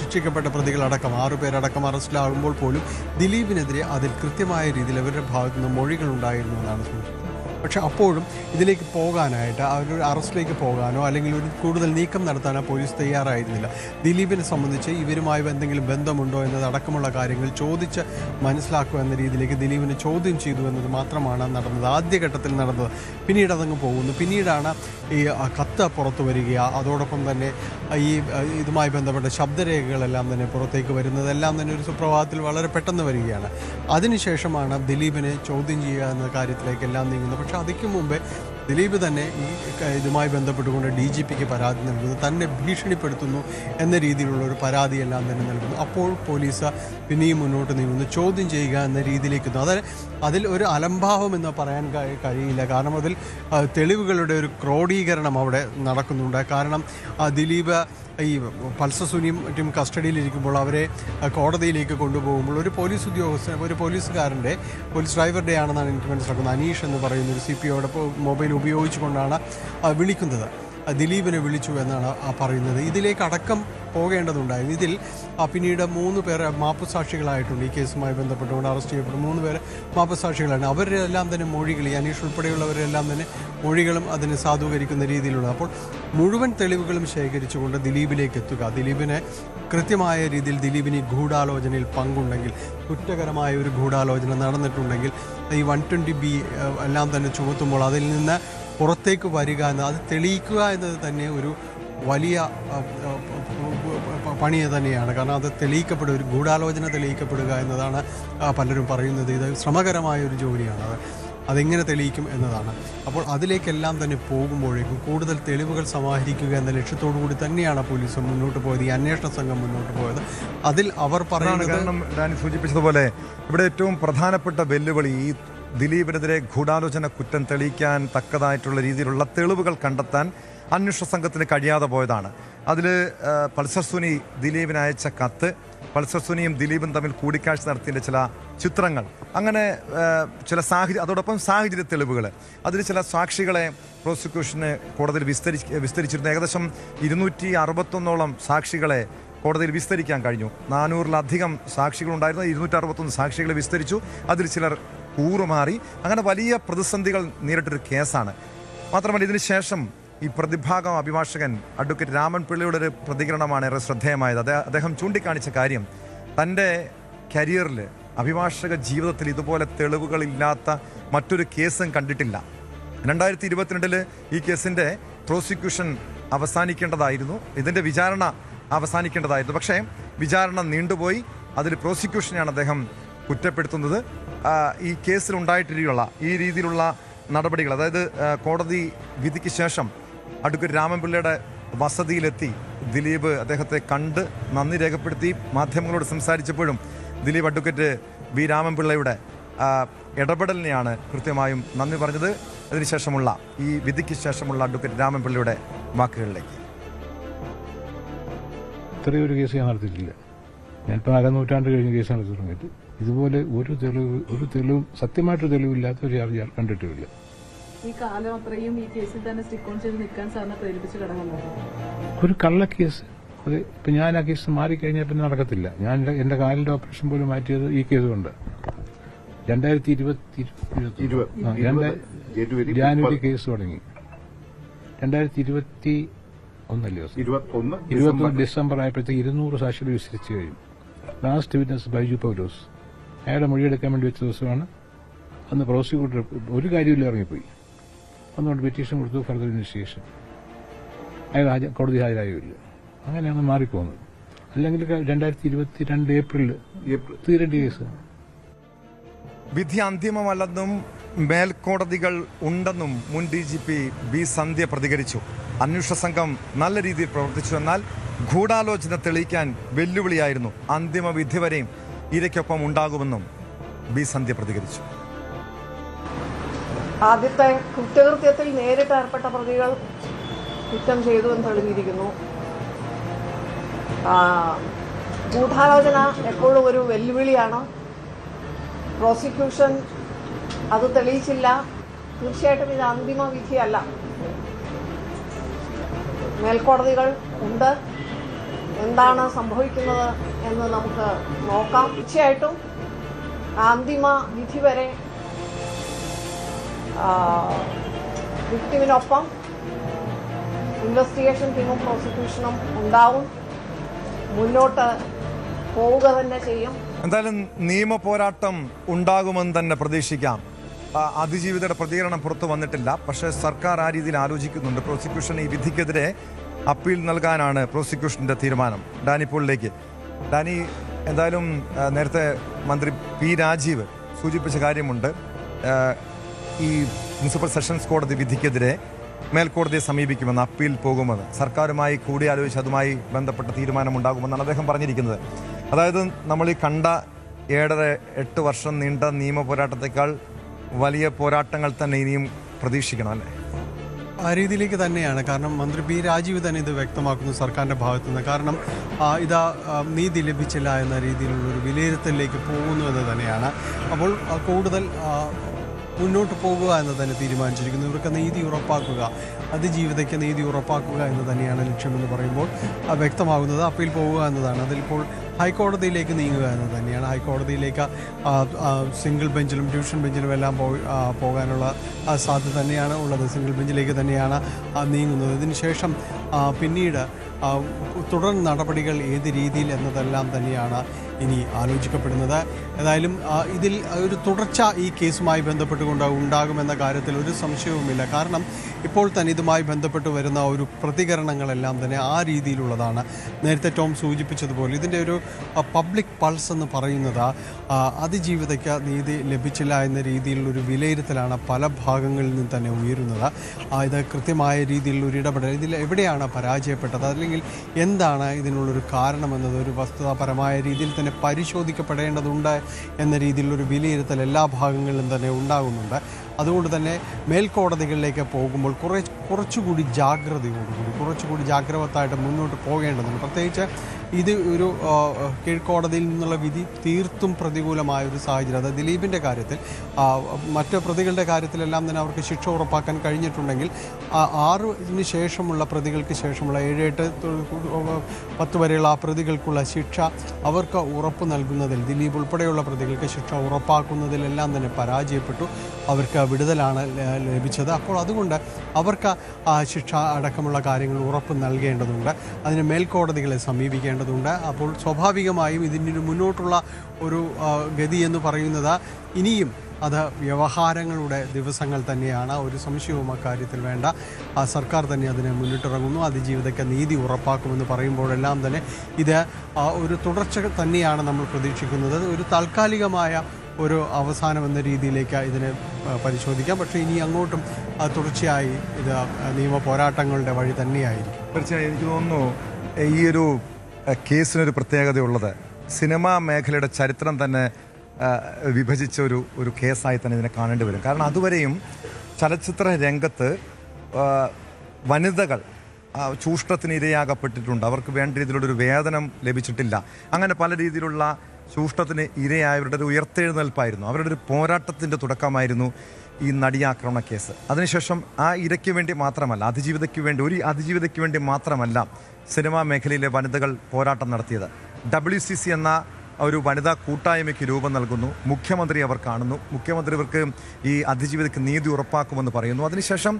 ശിക്ഷിക്കപ്പെട്ട പ്രതികളടക്കം 6 പേരടക്കം അറസ്റ്റിലാകുമ്പോൾ പോലും ദിലീപിനെതിരെ അതിൽ കൃത്യമായ രീതിയിൽ അവരുടെ ഭാഗത്തു നിന്ന് മൊഴികൾ ഉണ്ടായിരുന്നു എന്നാണ് സൂചിപ്പിച്ചത്. പക്ഷെ അപ്പോഴും ഇതിലേക്ക് പോകാനായിട്ട് അവരൊരു അറസ്റ്റിലേക്ക് പോകാനോ അല്ലെങ്കിൽ ഒരു കൂടുതൽ നീക്കം നടത്താനോ പോലീസ് തയ്യാറായിരുന്നില്ല. ദിലീപിനെ സംബന്ധിച്ച് ഇവരുമായി എന്തെങ്കിലും ബന്ധമുണ്ടോ എന്നതടക്കമുള്ള കാര്യങ്ങൾ ചോദിച്ച് മനസ്സിലാക്കുക എന്ന രീതിയിലേക്ക് ദിലീപിനെ ചോദ്യം ചെയ്തു എന്നത് മാത്രമാണ് നടന്നത്, ആദ്യഘട്ടത്തിൽ നടന്നത്. പിന്നീട് അതങ്ങ് പോകുന്നു. പിന്നീടാണ് ഈ കത്ത് പുറത്തു വരിക, അതോടൊപ്പം തന്നെ ഈ ഇതുമായി ബന്ധപ്പെട്ട ശബ്ദരേഖകളെല്ലാം തന്നെ പുറത്തേക്ക് വരുന്നതെല്ലാം തന്നെ ഒരു സുപ്രഭാതത്തിൽ വളരെ പെട്ടെന്ന് വരികയാണ്. അതിനുശേഷമാണ് ദിലീപിനെ ചോദ്യം ചെയ്യുക എന്ന കാര്യത്തിലേക്കെല്ലാം നീങ്ങുന്നത്. പക്ഷെ അതിക്ക് മുമ്പേ ദിലീപ് തന്നെ ഈ ഇതുമായി ബന്ധപ്പെട്ടുകൊണ്ട് DGPക്ക് പരാതി നൽകുന്നു, തന്നെ ഭീഷണിപ്പെടുത്തുന്നു എന്ന രീതിയിലുള്ള ഒരു പരാതിയെല്ലാം തന്നെ നൽകുന്നു. അപ്പോൾ പോലീസ് പിന്നെയും മുന്നോട്ട് നീങ്ങുന്നു, ചോദ്യം ചെയ്യുക എന്ന രീതിയിലേക്ക്. അതിൽ ഒരു അലംഭാവം എന്ന് പറയാൻ കഴിയില്ല. കാരണം അതിൽ തെളിവുകളുടെ ഒരു ക്രോഡീകരണം അവിടെ നടക്കുന്നുണ്ട്. കാരണം ദിലീപ് ഈ പൾസർ സുനിയും മറ്റും കസ്റ്റഡിയിലിരിക്കുമ്പോൾ അവരെ കോടതിയിലേക്ക് കൊണ്ടുപോകുമ്പോൾ ഒരു പോലീസ് ഉദ്യോഗസ്ഥൻ, ഒരു പോലീസ് ഡ്രൈവറുടെ ആണെന്നാണ് എനിക്ക് മനസ്സിലാക്കുന്നത്, അനീഷ് എന്ന് പറയുന്ന ഒരു CPOയുടെ മൊബൈൽ ഉപയോഗിച്ചുകൊണ്ടാണ് വിളിക്കുന്നത്. ദിലീപിനെ വിളിച്ചു എന്നാണ് പറയുന്നത്. ഇതിലേക്ക് അടക്കം പോകേണ്ടതുണ്ടായിരുന്നു. ഇതിൽ പിന്നീട് 3 പേർ മാപ്പുസാക്ഷികളായിട്ടുണ്ട്. ഈ കേസുമായി ബന്ധപ്പെട്ടുകൊണ്ട് അറസ്റ്റ് ചെയ്യപ്പെട്ട 3 പേർ മാപ്പുസാക്ഷികളാണ്. അവരെല്ലാം തന്നെ മൊഴികൾ, ഈ അനീഷ് ഉൾപ്പെടെയുള്ളവരെല്ലാം തന്നെ മൊഴികളും അതിനെ സാധൂകരിക്കുന്ന രീതിയിലുള്ള. അപ്പോൾ മുഴുവൻ തെളിവുകളും ശേഖരിച്ചുകൊണ്ട് ദിലീപിലേക്ക് എത്തുക, ദിലീപിനെ കൃത്യമായ രീതിയിൽ ദിലീപിന് ഗൂഢാലോചനയിൽ പങ്കുണ്ടെങ്കിൽ, കുറ്റകരമായ ഒരു ഗൂഢാലോചന നടന്നിട്ടുണ്ടെങ്കിൽ ഈ 120B എല്ലാം തന്നെ ചുമത്തുമ്പോൾ അതിൽ നിന്ന് പുറത്തേക്ക് വരിക എന്നത്, അത് തെളിയിക്കുക എന്നത് തന്നെ ഒരു വലിയ പണി തന്നെയാണ്. കാരണം അത് തെളിയിക്കപ്പെടുക, ഒരു ഗൂഢാലോചന തെളിയിക്കപ്പെടുക എന്നതാണ് പലരും പറയുന്നത്. ഇത് ശ്രമകരമായ ഒരു ജോലിയാണ്. അതെങ്ങനെ തെളിയിക്കും എന്നതാണ്. അപ്പോൾ അതിലേക്കെല്ലാം തന്നെ പോകുമ്പോഴേക്കും കൂടുതൽ തെളിവുകൾ സമാഹരിക്കുക എന്ന ലക്ഷ്യത്തോടു കൂടി തന്നെയാണ് പോലീസ് മുന്നോട്ട് പോയത്, ഈ അന്വേഷണ സംഘം മുന്നോട്ട് പോയത്. അതിൽ അവർ പറയുന്നത്, കാരണം ഡാനി സൂചിപ്പിച്ചതുപോലെ ഇവിടെ ഏറ്റവും പ്രധാനപ്പെട്ട വെല്ലുവിളി ഈ ദിലീപിനെതിരെ ഗൂഢാലോചന കുറ്റം തെളിയിക്കാൻ തക്കതായിട്ടുള്ള രീതിയിലുള്ള തെളിവുകൾ കണ്ടെത്താൻ അന്വേഷണ സംഘത്തിന് കഴിയാതെ പോയതാണ്. അതിൽ പൾസർ സുനി ദിലീപിന് അയച്ച കത്ത്, പൾസർ സുനിയും ദിലീപും തമ്മിൽ കൂടിക്കാഴ്ച നടത്തിയതിൻ്റെ ചില ചിത്രങ്ങൾ, അങ്ങനെ ചില അതോടൊപ്പം സാഹചര്യ തെളിവുകൾ, അതിൽ ചില സാക്ഷികളെ പ്രോസിക്യൂഷന് കോടതിയിൽ വിസ്തരിച്ചിരുന്നു. ഏകദേശം 261ഓളം സാക്ഷികളെ കോടതിയിൽ വിസ്തരിക്കാൻ കഴിഞ്ഞു. 400-ലധികം സാക്ഷികളുണ്ടായിരുന്നു. 261 സാക്ഷികളെ വിസ്തരിച്ചു. അതിൽ ചിലർ കൂറുമാറി. അങ്ങനെ വലിയ പ്രതിസന്ധികൾ നേരിട്ടൊരു കേസാണ്. മാത്രമല്ല ഇതിന് ശേഷം ഈ പ്രതിഭാഗം അഭിഭാഷകൻ അഡ്വക്കേറ്റ് രാമൻ പിള്ളയുടെ ഒരു പ്രതികരണമാണ് ഏറെ ശ്രദ്ധേയമായത്. അദ്ദേഹം ചൂണ്ടിക്കാണിച്ച കാര്യം, തൻ്റെ കരിയറിൽ, അഭിഭാഷക ജീവിതത്തിൽ ഇതുപോലെ തെളിവുകളില്ലാത്ത മറ്റൊരു കേസും കണ്ടിട്ടില്ല. 2022 ഈ കേസിൻ്റെ പ്രോസിക്യൂഷൻ അവസാനിക്കേണ്ടതായിരുന്നു, ഇതിൻ്റെ വിചാരണ അവസാനിക്കേണ്ടതായിരുന്നു. പക്ഷേ വിചാരണ നീണ്ടുപോയി. അതിൽ പ്രോസിക്യൂഷനെയാണ് അദ്ദേഹം കുറ്റപ്പെടുത്തുന്നത്. ഈ കേസിലുണ്ടായിട്ടുള്ള ഈ രീതിയിലുള്ള നടപടികൾ, അതായത് കോടതി വിധിക്ക് ശേഷം അഡ്വക്കേറ്റ് രാമൻപിള്ളയുടെ വസതിയിലെത്തി ദിലീപ് അദ്ദേഹത്തെ കണ്ട് നന്ദി രേഖപ്പെടുത്തി. മാധ്യമങ്ങളോട് സംസാരിച്ചപ്പോഴും ദിലീപ് അഡ്വക്കേറ്റ് വി രാമൻപിള്ളയുടെ ഇടപെടലിനെയാണ് കൃത്യമായും നന്ദി പറഞ്ഞത്. അതിനുശേഷമുള്ള ഈ വിധിക്ക് ശേഷമുള്ള അഡ്വക്കേറ്റ് രാമൻപിള്ളയുടെ വാക്കുകളിലേക്ക്. ഇത്രയൊരു കേസ് ഞാൻ നടത്തിയിട്ടില്ല. ഞാനിപ്പോൾ 1/2 നൂറ്റാണ്ട് കഴിഞ്ഞ കേസാണ് തുടങ്ങിയിട്ട്. ഇതുപോലെ ഒരു തെളിവും സത്യമായിട്ടൊരു തെളിവില്ലാത്ത ഒരു ചാർജ് കണ്ടിട്ടുമില്ല. ഈ കാലം അത്രയും ഈ കേസിൽ തന്നെ സ്റ്റിക്ക് ഓൺ ചെയ്ത് നിൽക്കാൻ സാറിനെ പ്രേരിപ്പിച്ച ഘടകമാണ് ഒരു കള്ളക്കേസ്, അത് ഇപ്പം ഞാൻ ആ കേസ് മാറിക്കഴിഞ്ഞാൽ പിന്നെ നടക്കത്തില്ല. ഞാൻ എൻ്റെ കാലിൻ്റെ ഓപ്പറേഷൻ പോലും മാറ്റിയത് ഈ കേസ് കൊണ്ട്. 2020 ജാനുവരി കേസ് തുടങ്ങി. 2021 ഡിസംബർ ആയപ്പോഴത്തേക്ക് 200 സാക്ഷികൾ വിസ്തരിച്ചു കഴിഞ്ഞു. ലാസ്റ്റ് വിറ്റ്നസ് ബൈജു പൗലോസ്, അയാളുടെ മൊഴിയെടുക്കാൻ വേണ്ടി വെച്ച ദിവസമാണ്. അന്ന് പ്രോസിക്യൂട്ടർ ഒരു കാര്യമില്ല ഇറങ്ങിപ്പോയി. അതുകൊണ്ട് പെറ്റീഷൻ കൊടുത്തു, ഫർദർ ഇൻവെസ്റ്റിഗേഷൻ. അയാൾ കോടതി ഹാജരായില്ല. അങ്ങനെയാണ് മാറിപ്പോകുന്നത്. അല്ലെങ്കിൽ 2022 ഏപ്രിലിൽ തീരേണ്ട കേസ്. വിധി അന്തിമമല്ലെന്നും മേൽക്കോടതികൾ ഉണ്ടെന്നും മുൻ DGP ബി സന്ധ്യ പ്രതികരിച്ചു. അന്വേഷണ സംഘം നല്ല രീതിയിൽ പ്രവർത്തിച്ചു, എന്നാൽ ഗൂഢാലോചന തെളിയിക്കാൻ വെല്ലുവിളിയായിരുന്നു. അന്തിമ വിധി വരെയും ഇരയ്ക്കൊപ്പം ഉണ്ടാകുമെന്നും ബി സന്ധ്യ പ്രതികരിച്ചു. ആദ്യത്തെ കുറ്റകൃത്യത്തിൽ നേരിട്ട് ഏർപ്പെട്ട പ്രതികൾ കുറ്റം ചെയ്തു എന്ന് തെളിഞ്ഞിരിക്കുന്നു. ഗൂഢാലോചന എപ്പോഴും ഒരു വെല്ലുവിളിയാണ്. പ്രോസിക്യൂഷൻ അത് തെളിയിച്ചില്ല. തീർച്ചയായിട്ടും ഇത് അന്തിമ വിധിയല്ല. മേൽക്കോടതികൾ ഉണ്ട്. എന്താണ് സംഭവിക്കുന്നത് എന്ന് നമുക്ക് നോക്കാം. തീർച്ചയായിട്ടും അന്തിമ വിധി വരെ വിക്ടിമിനൊപ്പം ഇൻവെസ്റ്റിഗേഷൻ ടീമും പ്രോസിക്യൂഷനും ഉണ്ടാവും. മുന്നോട്ട് പോവുക തന്നെ ചെയ്യും. എന്തായാലും നിയമ പോരാട്ടം ഉണ്ടാകുമെന്ന് തന്നെ പ്രതീക്ഷിക്കാം. അതിജീവിതയുടെ പ്രതികരണം പുറത്തു വന്നിട്ടില്ല. പക്ഷേ സർക്കാർ ആ രീതിയിൽ ആലോചിക്കുന്നുണ്ട്. പ്രോസിക്യൂഷൻ ഈ വിധിക്കെതിരെ അപ്പീൽ നൽകാനാണ് പ്രോസിക്യൂഷന്റെ തീരുമാനം. ഡാനി പോളിലേക്ക്. ഡാനി, എന്തായാലും നേരത്തെ മന്ത്രി പി രാജീവ് സൂചിപ്പിച്ച കാര്യമുണ്ട്. ഈ പ്രിൻസിപ്പൽ സെഷൻസ് കോടതി വിധിക്കെതിരെ മേൽക്കോടതിയെ സമീപിക്കുമെന്ന്, അപ്പീൽ പോകുമെന്ന്, സർക്കാരുമായി കൂടിയാലോചിച്ച് അതുമായി ബന്ധപ്പെട്ട തീരുമാനമുണ്ടാകുമെന്നാണ് അദ്ദേഹം പറഞ്ഞിരിക്കുന്നത്. അതായത് നമ്മൾ ഈ കണ്ട 7-8 വർഷം നീണ്ട നിയമ പോരാട്ടത്തെക്കാൾ വലിയ പോരാട്ടങ്ങൾ തന്നെ ഇനിയും പ്രതീക്ഷിക്കണം, അല്ലേ? ആ രീതിയിലേക്ക് തന്നെയാണ്. കാരണം മന്ത്രി പി രാജീവ് തന്നെ ഇത് വ്യക്തമാക്കുന്നു സർക്കാരിൻ്റെ ഭാഗത്തു നിന്ന്. കാരണം ഇതാ നീതി ലഭിച്ചില്ല എന്ന രീതിയിലുള്ളൊരു വിലയിരുത്തലിലേക്ക് പോകുന്നു എന്ന് തന്നെയാണ്. അപ്പോൾ കൂടുതൽ മുന്നോട്ട് പോകുക എന്ന് തന്നെ തീരുമാനിച്ചിരിക്കുന്നു. ഇവർക്ക് നീതി ഉറപ്പാക്കുക, അതിജീവിതയ്ക്ക് നീതി ഉറപ്പാക്കുക എന്ന് തന്നെയാണ് ലക്ഷ്യമെന്ന് പറയുമ്പോൾ വ്യക്തമാകുന്നത്. അപ്പീൽ പോവുക എന്നതാണ്. അതിലിപ്പോൾ ഹൈക്കോടതിയിലേക്ക് നീങ്ങുക എന്ന് തന്നെയാണ്. ഹൈക്കോടതിയിലേക്ക് സിംഗിൾ ബെഞ്ചിലും ഡിവിഷൻ ബെഞ്ചിലും എല്ലാം പോകാനുള്ള സാധ്യത തന്നെയാണ് ഉള്ളത്. സിംഗിൾ ബെഞ്ചിലേക്ക് തന്നെയാണ് നീങ്ങുന്നത്. ഇതിനുശേഷം പിന്നീട് തുടർ നടപടികൾ ഏത് രീതിയിൽ എന്നതെല്ലാം തന്നെയാണ് ഇനി ആലോചിക്കപ്പെടുന്നത്. ഏതായാലും ഇതിൽ ഒരു തുടർച്ച ഈ കേസുമായി ബന്ധപ്പെട്ടുകൊണ്ട് ഉണ്ടാകുമെന്ന കാര്യത്തിൽ ഒരു സംശയവുമില്ല. കാരണം ഇപ്പോൾ തന്നെ ഇതുമായി ബന്ധപ്പെട്ട് വരുന്ന ഒരു പ്രതികരണങ്ങളെല്ലാം തന്നെ ആ രീതിയിലുള്ളതാണ്. നേരത്തെ ടോം സൂചിപ്പിച്ചതുപോലെ ഇതിൻ്റെ ഒരു പബ്ലിക് പൾസ് എന്ന് പറയുന്നത് അതിജീവിതയ്ക്ക് നീതി ലഭിച്ചില്ല എന്ന രീതിയിലുള്ളൊരു വിലയിരുത്തലാണ് പല ഭാഗങ്ങളിൽ നിന്ന് തന്നെ ഉയരുന്നത്. ഇത് കൃത്യമായ രീതിയിലുള്ള ഒരു ഇടപെടൽ, ഇതിൽ എവിടെയാണ് പരാജയപ്പെട്ടത്, അല്ലെങ്കിൽ എന്താണ് ഇതിനുള്ളൊരു കാരണമെന്നത് ഒരു വസ്തുതാപരമായ രീതിയിൽ തന്നെ പരിശോധിക്കപ്പെടേണ്ടതുണ്ട് എന്ന രീതിയിലുള്ളൊരു വിലയിരുത്തൽ എല്ലാ ഭാഗങ്ങളിലും തന്നെ ഉണ്ടാകുന്നുണ്ട്. അതുകൊണ്ട് തന്നെ മേൽക്കോടതികളിലേക്ക് പോകുമ്പോൾ കുറച്ചുകൂടി ജാഗ്രതയോടുകൂടി, കുറച്ചുകൂടി ജാഗ്രതയായിട്ട് മുന്നോട്ട് പോകേണ്ടതുണ്ട്. പ്രത്യേകിച്ച് ഇത് ഒരു കീഴ്ക്കോടതിയിൽ നിന്നുള്ള വിധി തീർത്തും പ്രതികൂലമായ ഒരു സാഹചര്യം. അത് ദിലീപിൻ്റെ കാര്യത്തിൽ, മറ്റ് പ്രതികളുടെ കാര്യത്തിലെല്ലാം തന്നെ അവർക്ക് ശിക്ഷ ഉറപ്പാക്കാൻ കഴിഞ്ഞിട്ടുണ്ടെങ്കിൽ 6 ശേഷമുള്ള പ്രതികൾക്ക് ശേഷമുള്ള 7, 8, 10 വരെയുള്ള ആ പ്രതികൾക്കുള്ള ശിക്ഷ അവർക്ക് ഉറപ്പ് നൽകുന്നതിൽ, ദിലീപ് ഉൾപ്പെടെയുള്ള പ്രതികൾക്ക് ശിക്ഷ ഉറപ്പാക്കുന്നതിലെല്ലാം തന്നെ പരാജയപ്പെട്ടു. അവർക്ക് വിടുതലാണ് ലഭിച്ചത്. അപ്പോൾ അതുകൊണ്ട് അവർക്ക് ശിക്ഷ അടക്കമുള്ള കാര്യങ്ങൾ ഉറപ്പ് നൽകേണ്ടതുണ്ട്. അതിന് മേൽക്കോടതികളെ സമീപിക്കേണ്ടതുണ്ട്. അപ്പോൾ സ്വാഭാവികമായും ഇതിൻ്റെ മുന്നോട്ടുള്ള ഒരു ഗതി എന്ന് പറയുന്നത് ഇനിയും അത് വ്യവഹാരങ്ങളുടെ ദിവസങ്ങൾ തന്നെയാണ്. ഒരു സംശയവും അക്കാര്യത്തിൽ വേണ്ട. സർക്കാർ തന്നെ അതിന് മുന്നിട്ടിറങ്ങുന്നു. അതിജീവിതയ്ക്ക് നീതി ഉറപ്പാക്കുമെന്ന് പറയുമ്പോഴെല്ലാം തന്നെ ഇത് ഒരു തുടർച്ച തന്നെയാണ് നമ്മൾ പ്രതീക്ഷിക്കുന്നത്. ഒരു താൽക്കാലികമായ ഒരു അവസാനം എന്ന രീതിയിലേക്ക് ഇതിനെ പരിശോധിക്കാം. പക്ഷേ ഇനി അങ്ങോട്ടും തുടർച്ചയായി ഇത് നിയമ പോരാട്ടങ്ങളുടെ വഴി തന്നെയായിരിക്കും. തീർച്ചയായും എനിക്ക് തോന്നുന്നു ഈ ഒരു കേസിനൊരു പ്രത്യേകതയുള്ളത് സിനിമാ മേഖലയുടെ ചരിത്രം തന്നെ വിഭജിച്ച ഒരു കേസായി തന്നെ ഇതിനെ കാണേണ്ടി വരും. കാരണം അതുവരെയും ചലച്ചിത്ര രംഗത്ത് വനിതകൾ ചൂഷണത്തിന് ഇരയാകപ്പെട്ടിട്ടുണ്ട്. അവർക്ക് വേണ്ട രീതിയിലുള്ളൊരു വേതനം ലഭിച്ചിട്ടില്ല. അങ്ങനെ പല രീതിയിലുള്ള ചൂഷണത്തിന് ഇരയായവരുടെ ഒരു ഉയർത്തെഴുന്നേൽപ്പായിരുന്നു, അവരുടെ ഒരു പോരാട്ടത്തിൻ്റെ തുടക്കമായിരുന്നു ഈ നടിയാക്രമണ കേസ്. അതിനുശേഷം ആ ഇരയ്ക്ക് വേണ്ടി മാത്രമല്ല, അതിജീവിതയ്ക്ക് വേണ്ടി മാത്രമല്ല സിനിമാ മേഖലയിലെ വനിതകൾ പോരാട്ടം നടത്തിയത്. WCC എന്ന ഒരു വനിതാ കൂട്ടായ്മയ്ക്ക് രൂപം നൽകുന്നു. മുഖ്യമന്ത്രി അവർ കാണുന്നു. മുഖ്യമന്ത്രി ഇവർക്ക് ഈ അതിജീവിതയ്ക്ക് നീതി ഉറപ്പാക്കുമെന്ന് പറയുന്നു. അതിനുശേഷം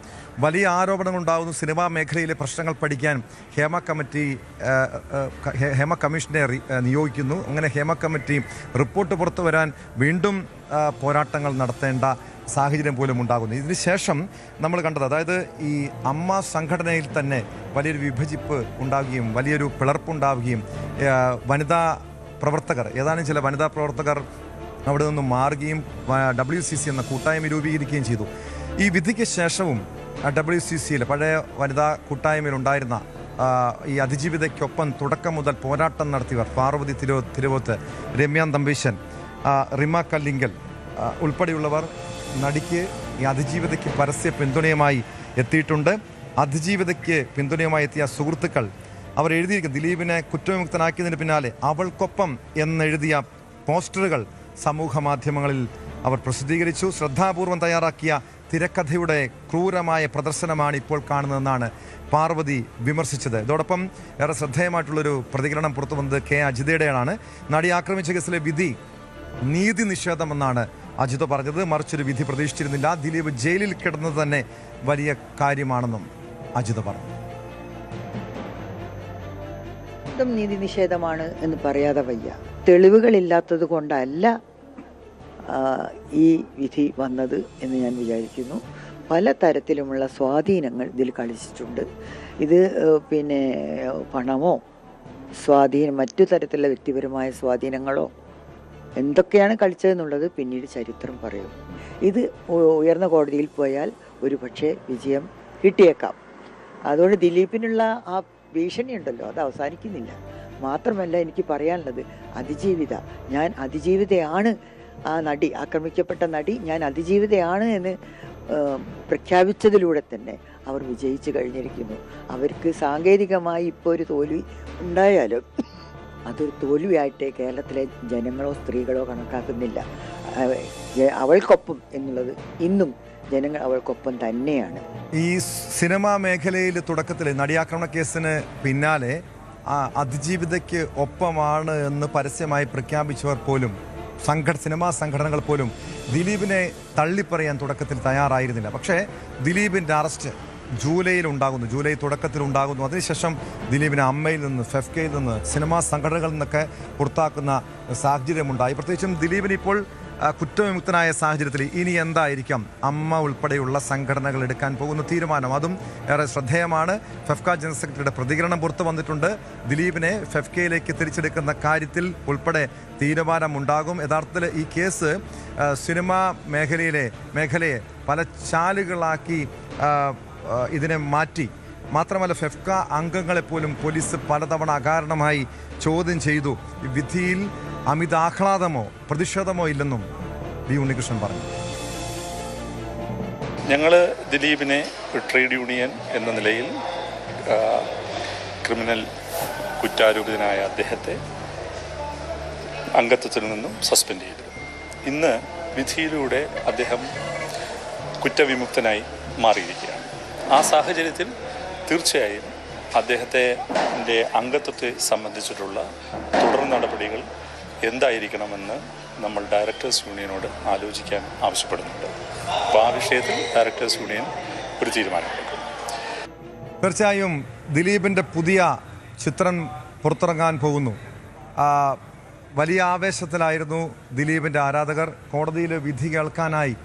വലിയ ആരോപണങ്ങൾ ഉണ്ടാകുന്നു. സിനിമാ മേഖലയിലെ പ്രശ്നങ്ങൾ പഠിക്കാൻ ഹേമ കമ്മീഷനെ നിയോഗിക്കുന്നു. അങ്ങനെ ഹേമ കമ്മിറ്റി റിപ്പോർട്ട് പുറത്തു വരാൻ വീണ്ടും പോരാട്ടങ്ങൾ നടത്തേണ്ട സാഹചര്യം പോലും ഉണ്ടാകുന്നു. ഇതിനുശേഷം നമ്മൾ കണ്ടത്, അതായത് ഈ അമ്മ സംഘടനയിൽ തന്നെ വലിയൊരു വിഭജിപ്പ് ഉണ്ടാവുകയും വലിയൊരു പിളർപ്പുണ്ടാവുകയും വനിതാ പ്രവർത്തകർ, ഏതാനും ചില വനിതാ പ്രവർത്തകർ അവിടെ നിന്നും മാറുകയും WCC എന്ന കൂട്ടായ്മ രൂപീകരിക്കുകയും ചെയ്തു. ഈ വിധിക്ക് ശേഷവും WCCയിൽ പഴയ വനിതാ കൂട്ടായ്മയിലുണ്ടായിരുന്ന ഈ അതിജീവിതയ്ക്കൊപ്പം തുടക്കം മുതൽ പോരാട്ടം നടത്തിയവർ പാർവതി തിരുവോത്ത്, രമ്യ തമ്പീശൻ, റിമ കല്ലിങ്കൽ ഉൾപ്പെടെയുള്ളവർ നടിക്ക് ഈ അതിജീവിതയ്ക്ക് പരസ്യ പിന്തുണയുമായി എത്തിയിട്ടുണ്ട്. അതിജീവിതയ്ക്ക് പിന്തുണയുമായി എത്തിയ സുഹൃത്തുക്കൾ അവർ എഴുതിയിരിക്കും, ദിലീപിനെ കുറ്റവിമുക്തനാക്കിയതിന് പിന്നാലെ അവൾക്കൊപ്പം എന്നെഴുതിയ പോസ്റ്ററുകൾ സമൂഹ മാധ്യമങ്ങളിൽ അവർ പ്രസിദ്ധീകരിച്ചു. ശ്രദ്ധാപൂർവം തയ്യാറാക്കിയ തിരക്കഥയുടെ ക്രൂരമായ പ്രദർശനമാണ് ഇപ്പോൾ കാണുന്നതെന്നാണ് പാർവതി വിമർശിച്ചത്. ഇതോടൊപ്പം ഏറെ ശ്രദ്ധേയമായിട്ടുള്ളൊരു പ്രതികരണം പുറത്തു വന്നത് അജിതയുടെയാണ്. നടി ആക്രമിച്ച കേസിലെ വിധി നീതി നിഷേധമെന്നാണ് അജിത പറഞ്ഞത്. മറിച്ചൊരു വിധി പ്രതീക്ഷിച്ചിരുന്നില്ല. ദിലീപ് ജയിലിൽ കിടന്നത് തന്നെ വലിയ കാര്യമാണെന്നും അജിത പറഞ്ഞു. നീതി നിഷേധമാണ് എന്ന് പറയാതെ വയ്യ. തെളിവുകളില്ലാത്തത് കൊണ്ടല്ല ഈ വിധി വന്നത് എന്ന് ഞാൻ വിചാരിക്കുന്നു. പല തരത്തിലുമുള്ള സ്വാധീനങ്ങൾ ഇതിൽ കളിച്ചിട്ടുണ്ട്. ഇത് പിന്നെ പണമോ മറ്റു തരത്തിലുള്ള വ്യക്തിപരമായ സ്വാധീനങ്ങളോ എന്തൊക്കെയാണ് കളിച്ചതെന്നുള്ളത് പിന്നീട് ചരിത്രം പറയും. ഇത് ഉയർന്ന കോടതിയിൽ പോയാൽ ഒരു പക്ഷേ വിജയം കിട്ടിയേക്കാം. അതുകൊണ്ട് ദിലീപിനുള്ള ആ ഭീഷണിയുണ്ടല്ലോ, അത് അവസാനിക്കുന്നില്ല. മാത്രമല്ല, എനിക്ക് പറയാനുള്ളത് ഞാൻ അതിജീവിതയാണ്. ആ നടി, ആക്രമിക്കപ്പെട്ട നടി ഞാൻ അതിജീവിതയാണ് എന്ന് പ്രഖ്യാപിച്ചതിലൂടെ തന്നെ അവർ വിജയിച്ചു കഴിഞ്ഞിരിക്കുന്നു. അവർക്ക് സാങ്കേതികമായി ഇപ്പോൾ ഒരു തോൽവി ഉണ്ടായാലും അതൊരു തോൽവിയായിട്ടേ കേരളത്തിലെ ജനങ്ങളോ സ്ത്രീകളോ കണക്കാക്കുന്നില്ല. അവൾക്കൊപ്പം എന്നുള്ളത് ഇന്നും ജനങ്ങൾ അവൾക്കൊപ്പം തന്നെയാണ്. ഈ സിനിമാ മേഖലയിൽ തുടക്കത്തിൽ നടിയാക്രമണ കേസിന് പിന്നാലെ അതിജീവിതയ്ക്ക് ഒപ്പമാണ് എന്ന് പരസ്യമായി പ്രഖ്യാപിച്ചവർ പോലും, സിനിമാ സംഘടനകൾ പോലും ദിലീപിനെ തള്ളിപ്പറയാൻ തുടക്കത്തിൽ തയ്യാറായിരുന്നില്ല. പക്ഷേ ദിലീപിൻ്റെ അറസ്റ്റ് ജൂലൈ തുടക്കത്തിൽ ഉണ്ടാകുന്നു. അതിനുശേഷം ദിലീപിനെ അമ്മയിൽ നിന്ന്, ഫെഫ്കയിൽ നിന്ന്, സിനിമാ സംഘടനകളിൽ നിന്നൊക്കെ പുറത്താക്കുന്ന സാഹചര്യമുണ്ടായി. പ്രത്യേകിച്ചും ദിലീപിന് ഇപ്പോൾ കുറ്റവിമുക്തനായ സാഹചര്യത്തിൽ ഇനി എന്തായിരിക്കാം അമ്മ ഉൾപ്പെടെയുള്ള സംഘടനകൾ എടുക്കാൻ പോകുന്ന തീരുമാനം? അതും ഏറെ ശ്രദ്ധേയമാണ്. ഫെഫ്ക ജനറൽ സെക്രട്ടറിയുടെ പ്രതികരണം പുറത്തു വന്നിട്ടുണ്ട്. ദിലീപിനെ ഫെഫ്കയിലേക്ക് തിരിച്ചെടുക്കുന്ന കാര്യത്തിൽ ഉൾപ്പെടെ തീരുമാനമുണ്ടാകും. യഥാർത്ഥത്തിൽ ഈ കേസ് സിനിമാ മേഖലയെ പല ചാലുകളാക്കി ഇതിനെ മാറ്റി. മാത്രമല്ല, ഫെഫ്ക അംഗങ്ങളെപ്പോലും പോലീസ് പലതവണ അകാരണമായി ചോദ്യം ചെയ്തു. ഈ വിധിയിൽ അമിതാഹ്ലാദമോ പ്രതിഷേധമോ ഇല്ലെന്നും വി ഉണ്ണികൃഷ്ണൻ പറഞ്ഞു. ഞങ്ങൾ ദിലീപിനെ ട്രേഡ് യൂണിയൻ എന്ന നിലയിൽ ക്രിമിനൽ കുറ്റാരോപിതനായ അദ്ദേഹത്തെ അംഗത്വത്തിൽ നിന്നും സസ്പെൻഡ് ചെയ്തു. ഇന്ന് വിധിയിലൂടെ അദ്ദേഹം കുറ്റവിമുക്തനായി മാറിയിരിക്കുകയാണ്. ആ സാഹചര്യത്തിൽ തീർച്ചയായും അദ്ദേഹത്തിൻ്റെ അംഗത്വത്തെ സംബന്ധിച്ചിട്ടുള്ള തുടർ നടപടികൾ എന്തായിരിക്കണമെന്ന് നമ്മൾ ഡയറക്ടേഴ്സ് യൂണിയനോട് ആലോചിക്കാൻ ആവശ്യപ്പെടുന്നുണ്ട്. അപ്പോൾ ആ വിഷയത്തിൽ ഡയറക്ടേഴ്സ് യൂണിയൻ ഒരു തീരുമാനമെടുക്കും. തീർച്ചയായും ദിലീപിൻ്റെ പുതിയ ചിത്രം പുറത്തിറങ്ങാൻ പോകുന്നു. വലിയ ആവേശത്തിലായിരുന്നു ദിലീപിൻ്റെ ആരാധകർ. കോടതിയിലെ വിധി കേൾക്കാനായി